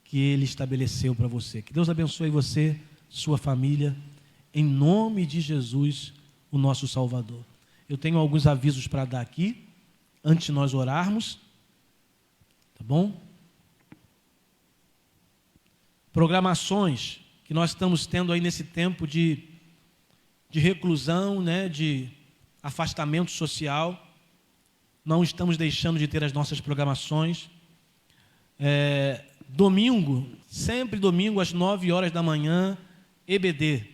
que Ele estabeleceu para você. Que Deus abençoe você, sua família, em nome de Jesus, o nosso Salvador. Eu tenho alguns avisos para dar aqui, antes de nós orarmos, tá bom? Programações que nós estamos tendo aí nesse tempo de reclusão, né, de afastamento social. Não estamos deixando de ter as nossas programações. Domingo, sempre domingo às 9 horas da manhã, EBD.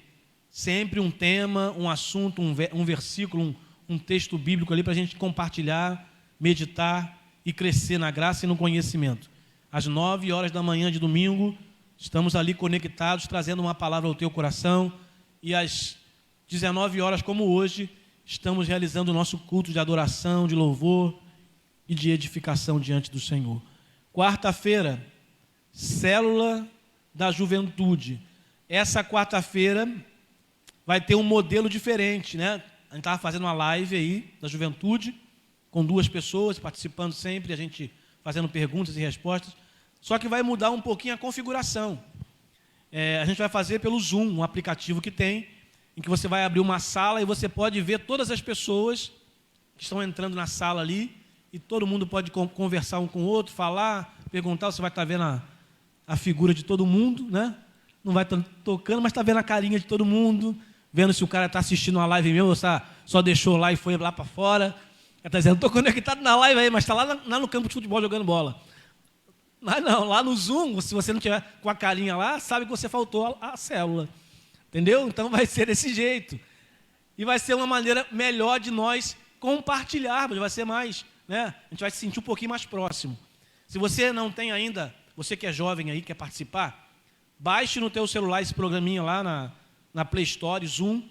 Sempre um tema, um assunto, um versículo, um texto bíblico ali para a gente compartilhar, meditar e crescer na graça e no conhecimento. Às 9 horas da manhã de domingo, estamos ali conectados, trazendo uma palavra ao teu coração. E às 19 horas, como hoje, estamos realizando o nosso culto de adoração, de louvor e de edificação diante do Senhor. Quarta-feira, Célula da Juventude. Essa quarta-feira vai ter um modelo diferente, né? A gente estava fazendo uma live aí da Juventude, com 2 pessoas participando sempre, a gente fazendo perguntas e respostas. Só que vai mudar um pouquinho a configuração. A gente vai fazer pelo Zoom, um aplicativo que tem, em que você vai abrir uma sala e você pode ver todas as pessoas que estão entrando na sala ali, e todo mundo pode conversar um com o outro, falar, perguntar, você vai estar vendo a figura de todo mundo, né? Não vai estar tocando, mas está vendo a carinha de todo mundo, vendo se o cara está assistindo uma live mesmo, ou só deixou lá e foi lá para fora. Está dizendo, estou conectado na live aí, mas está lá no campo de futebol jogando bola. Mas não, lá no Zoom, se você não tiver com a carinha lá, sabe que você faltou a célula. Entendeu? Então vai ser desse jeito. E vai ser uma maneira melhor de nós compartilharmos, vai ser mais, né? A gente vai se sentir um pouquinho mais próximo. Se você não tem ainda, você que é jovem aí, quer participar, baixe no teu celular esse programinha lá na Play Store, Zoom,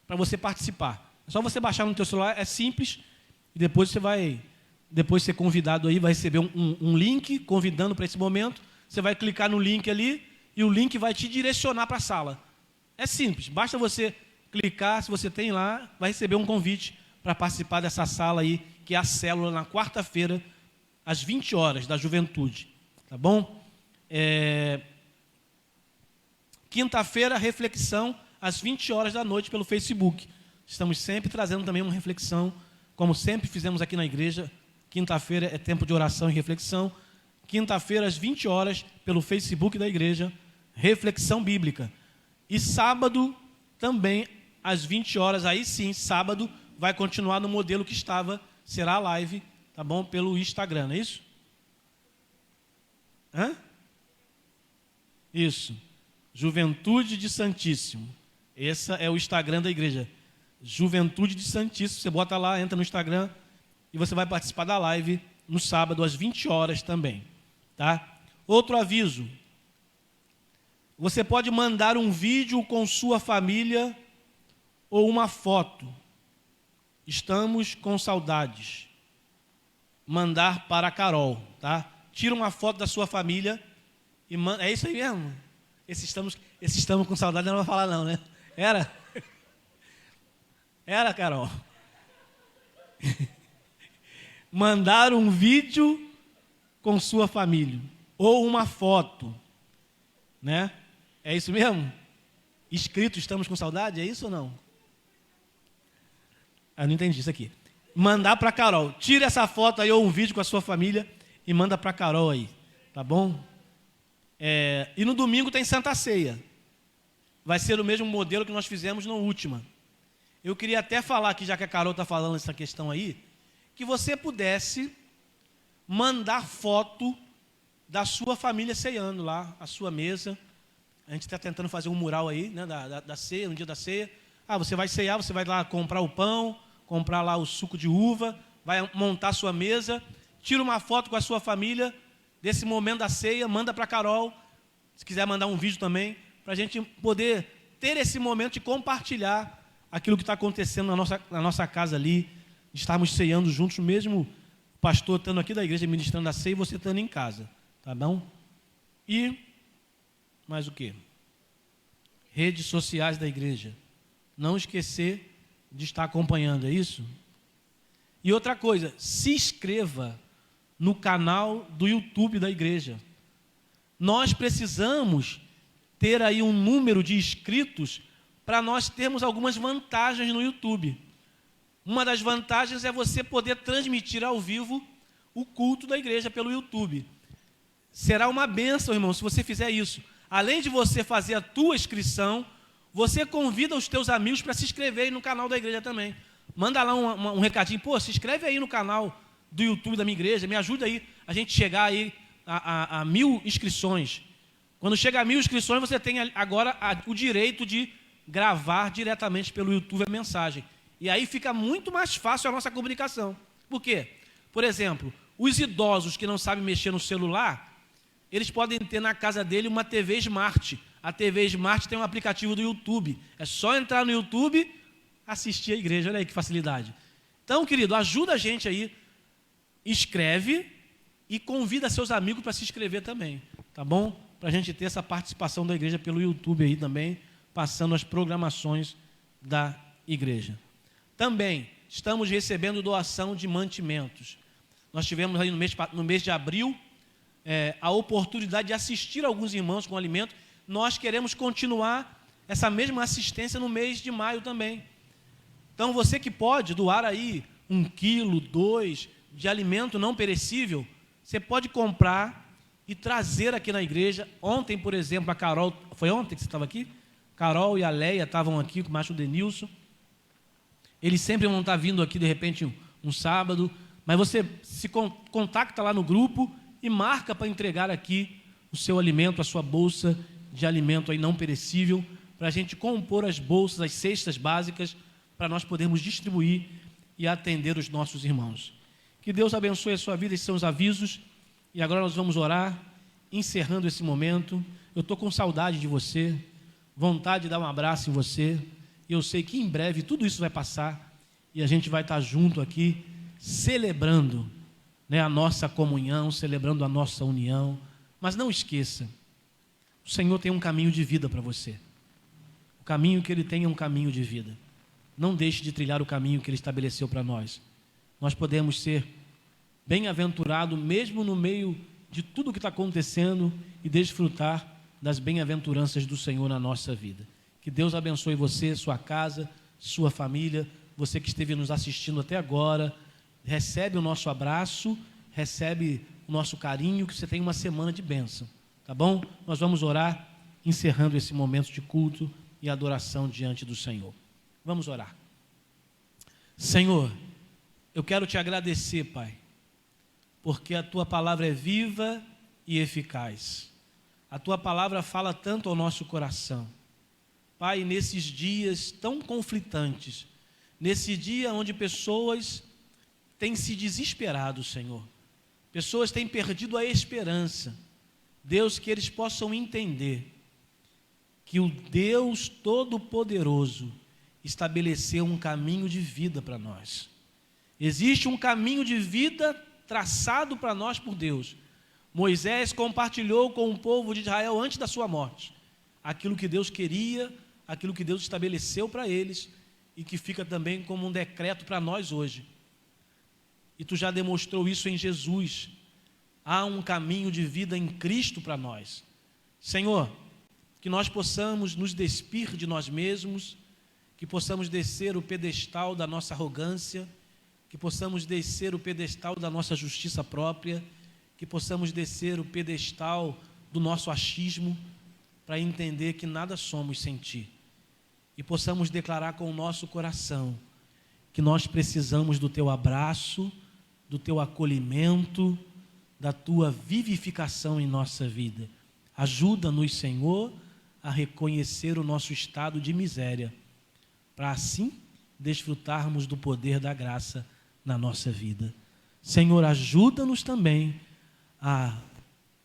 para você participar. É só você baixar no teu celular, é simples, e depois você vai, depois de ser convidado aí, vai receber um link convidando para esse momento, você vai clicar no link ali, e o link vai te direcionar para a sala. É simples, basta você clicar, se você tem lá, vai receber um convite para participar dessa sala aí, que é a célula na quarta-feira, às 20 horas, da Juventude. Tá bom? Quinta-feira, reflexão, às 20 horas da noite, pelo Facebook. Estamos sempre trazendo também uma reflexão, como sempre fizemos aqui na igreja. Quinta-feira é tempo de oração e reflexão. Quinta-feira, às 20 horas, pelo Facebook da igreja, reflexão bíblica. E sábado, também, às 20 horas, aí sim, sábado, vai continuar no modelo que estava, será a live, tá bom? Pelo Instagram, não é isso? Isso. Juventude de Santíssimo. Esse é o Instagram da igreja. Juventude de Santíssimo. Você bota lá, entra no Instagram e você vai participar da live no sábado, às 20 horas também. Tá? Outro aviso. Você pode mandar um vídeo com sua família ou uma foto. Estamos com saudades. Mandar para a Carol, tá? Tira uma foto da sua família e manda. É isso aí mesmo? Esse estamos com saudade, não vai falar não, né? Era? Era, Carol? Mandar um vídeo com sua família ou uma foto, né? É isso mesmo? Escrito, estamos com saudade, é isso ou não? Eu não entendi isso aqui. Mandar para a Carol. Tira essa foto aí ou um vídeo com a sua família e manda para a Carol aí, tá bom? E no domingo tem Santa Ceia. Vai ser o mesmo modelo que nós fizemos na última. Eu queria até falar aqui, já que a Carol está falando essa questão aí, que você pudesse mandar foto da sua família ceando lá, a sua mesa. A gente está tentando fazer um mural aí, né, da ceia, no dia da ceia. Você vai ceiar, você vai lá comprar o pão, comprar lá o suco de uva, vai montar a sua mesa, tira uma foto com a sua família desse momento da ceia, manda para a Carol, se quiser mandar um vídeo também, para a gente poder ter esse momento de compartilhar aquilo que está acontecendo na nossa casa ali, de estarmos ceando juntos, mesmo o pastor estando aqui da igreja ministrando a ceia e você estando em casa, tá bom? E mais o quê? Redes sociais da igreja. Não esquecer de estar acompanhando, é isso? E outra coisa, se inscreva no canal do YouTube da igreja. nós precisamos ter aí um número de inscritos para nós termos algumas vantagens no YouTube. Uma das vantagens é você poder transmitir ao vivo o culto da igreja pelo YouTube. Será uma bênção, irmão, se você fizer isso. Além de você fazer a tua inscrição, você convida os teus amigos para se inscreverem no canal da igreja também. Manda lá um recadinho, pô, se inscreve aí no canal do YouTube da minha igreja, me ajuda aí a gente chegar aí a 1000 inscrições. Quando chega a 1000 inscrições, você tem agora o direito de gravar diretamente pelo YouTube a mensagem. E aí fica muito mais fácil a nossa comunicação. Por quê? Por exemplo, os idosos que não sabem mexer no celular, eles podem ter na casa dele uma TV Smart. A TV Smart tem um aplicativo do YouTube. É só entrar no YouTube, assistir a igreja. Olha aí que facilidade. Então, querido, ajuda a gente aí. Escreve e convida seus amigos para se inscrever também. Tá bom? Para a gente ter essa participação da igreja pelo YouTube aí também, passando as programações da igreja. Também estamos recebendo doação de mantimentos. Nós tivemos aí no mês de abril a oportunidade de assistir alguns irmãos com alimento. Nós queremos continuar essa mesma assistência no mês de maio também. Então, você que pode doar aí 1 quilo, 2 de alimento não perecível, você pode comprar e trazer aqui na igreja. Ontem, por exemplo, a Carol, foi ontem que você estava aqui? Carol e a Leia estavam aqui com o macho Denilson. Eles sempre vão estar vindo aqui, de repente, um sábado, mas você se contacta lá no grupo e marca para entregar aqui o seu alimento, a sua bolsa de alimento aí não perecível, para a gente compor as bolsas, as cestas básicas, para nós podermos distribuir e atender os nossos irmãos. Que Deus abençoe a sua vida, esses são os avisos, e agora nós vamos orar, encerrando esse momento. Eu estou com saudade de você, vontade de dar um abraço em você, e eu sei que em breve tudo isso vai passar, e a gente vai estar junto aqui, celebrando, né, a nossa comunhão, celebrando a nossa união. Mas não esqueça, o Senhor tem um caminho de vida para você. O caminho que Ele tem é um caminho de vida. Não deixe de trilhar o caminho que Ele estabeleceu para nós. Nós podemos ser bem-aventurados mesmo no meio de tudo que está acontecendo e desfrutar das bem-aventuranças do Senhor na nossa vida. Que Deus abençoe você, sua casa, sua família, você que esteve nos assistindo até agora. Recebe o nosso abraço, recebe o nosso carinho, que você tenha uma semana de bênção, tá bom? Nós vamos orar, encerrando esse momento de culto e adoração diante do Senhor. Vamos orar. Senhor, eu quero te agradecer, Pai, porque a Tua palavra é viva e eficaz. A Tua palavra fala tanto ao nosso coração. Pai, nesses dias tão conflitantes, nesse dia onde pessoas têm se desesperado, Senhor, pessoas têm perdido a esperança, Deus, que eles possam entender que o Deus Todo-Poderoso estabeleceu um caminho de vida para nós. Existe um caminho de vida traçado para nós por Deus. Moisés compartilhou com o povo de Israel antes da sua morte aquilo que Deus queria, aquilo que Deus estabeleceu para eles e que fica também como um decreto para nós hoje. E Tu já demonstrou isso em Jesus. Há um caminho de vida em Cristo para nós. Senhor, que nós possamos nos despir de nós mesmos, que possamos descer o pedestal da nossa arrogância, que possamos descer o pedestal da nossa justiça própria, que possamos descer o pedestal do nosso achismo, para entender que nada somos sem Ti. E possamos declarar com o nosso coração que nós precisamos do Teu abraço, do Teu acolhimento, da Tua vivificação em nossa vida. Ajuda-nos, Senhor, a reconhecer o nosso estado de miséria, para assim desfrutarmos do poder da graça na nossa vida. Senhor, ajuda-nos também a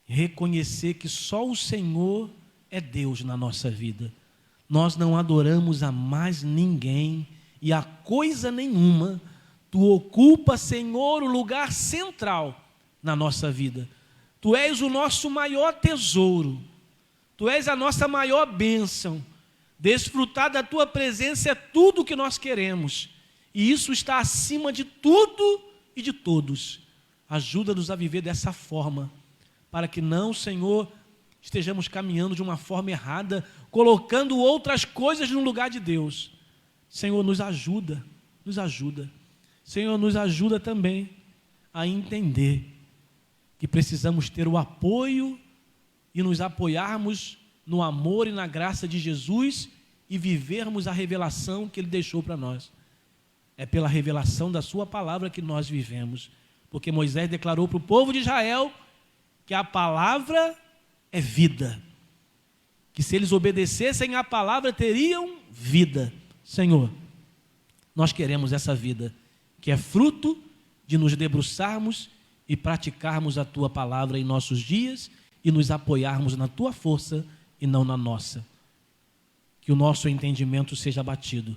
reconhecer que só o Senhor é Deus na nossa vida. Nós não adoramos a mais ninguém e a coisa nenhuma. Tu ocupa, Senhor, o lugar central na nossa vida. Tu és o nosso maior tesouro. Tu és a nossa maior bênção. Desfrutar da Tua presença é tudo o que nós queremos. E isso está acima de tudo e de todos. Ajuda-nos a viver dessa forma, para que não, Senhor, estejamos caminhando de uma forma errada, colocando outras coisas no lugar de Deus. Senhor, nos ajuda, nos ajuda. Senhor, nos ajuda também a entender que precisamos ter o apoio e nos apoiarmos no amor e na graça de Jesus e vivermos a revelação que Ele deixou para nós. É pela revelação da sua palavra que nós vivemos, porque Moisés declarou para o povo de Israel que a palavra é vida, que se eles obedecessem à palavra teriam vida. Senhor, nós queremos essa vida, que é fruto de nos debruçarmos e praticarmos a tua palavra em nossos dias e nos apoiarmos na tua força e não na nossa. Que o nosso entendimento seja abatido,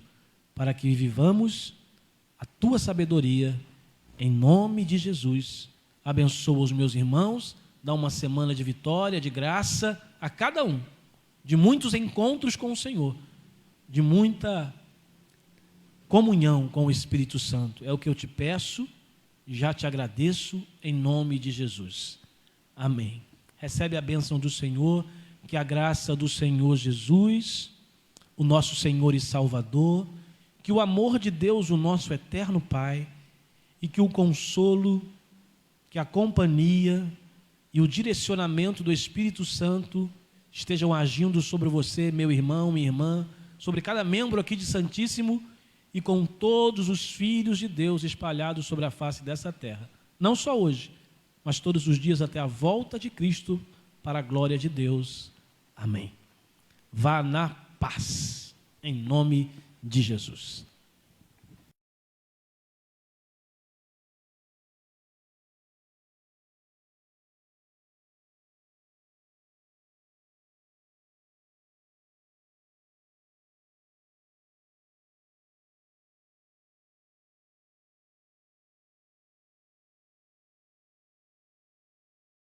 para que vivamos a tua sabedoria, em nome de Jesus. Abençoa os meus irmãos, dá uma semana de vitória, de graça a cada um, de muitos encontros com o Senhor, de muita comunhão com o Espírito Santo. É o que eu te peço, já te agradeço, em nome de Jesus. Amém. Recebe a bênção do Senhor, que a graça do Senhor Jesus, o nosso Senhor e Salvador, que o amor de Deus, o nosso eterno Pai, e que o consolo, que a companhia e o direcionamento do Espírito Santo estejam agindo sobre você, meu irmão, minha irmã, sobre cada membro aqui de Santíssimo e com todos os filhos de Deus espalhados sobre a face dessa terra. Não só hoje, mas todos os dias até a volta de Cristo, para a glória de Deus. Amém. Vá na paz, em nome de Jesus.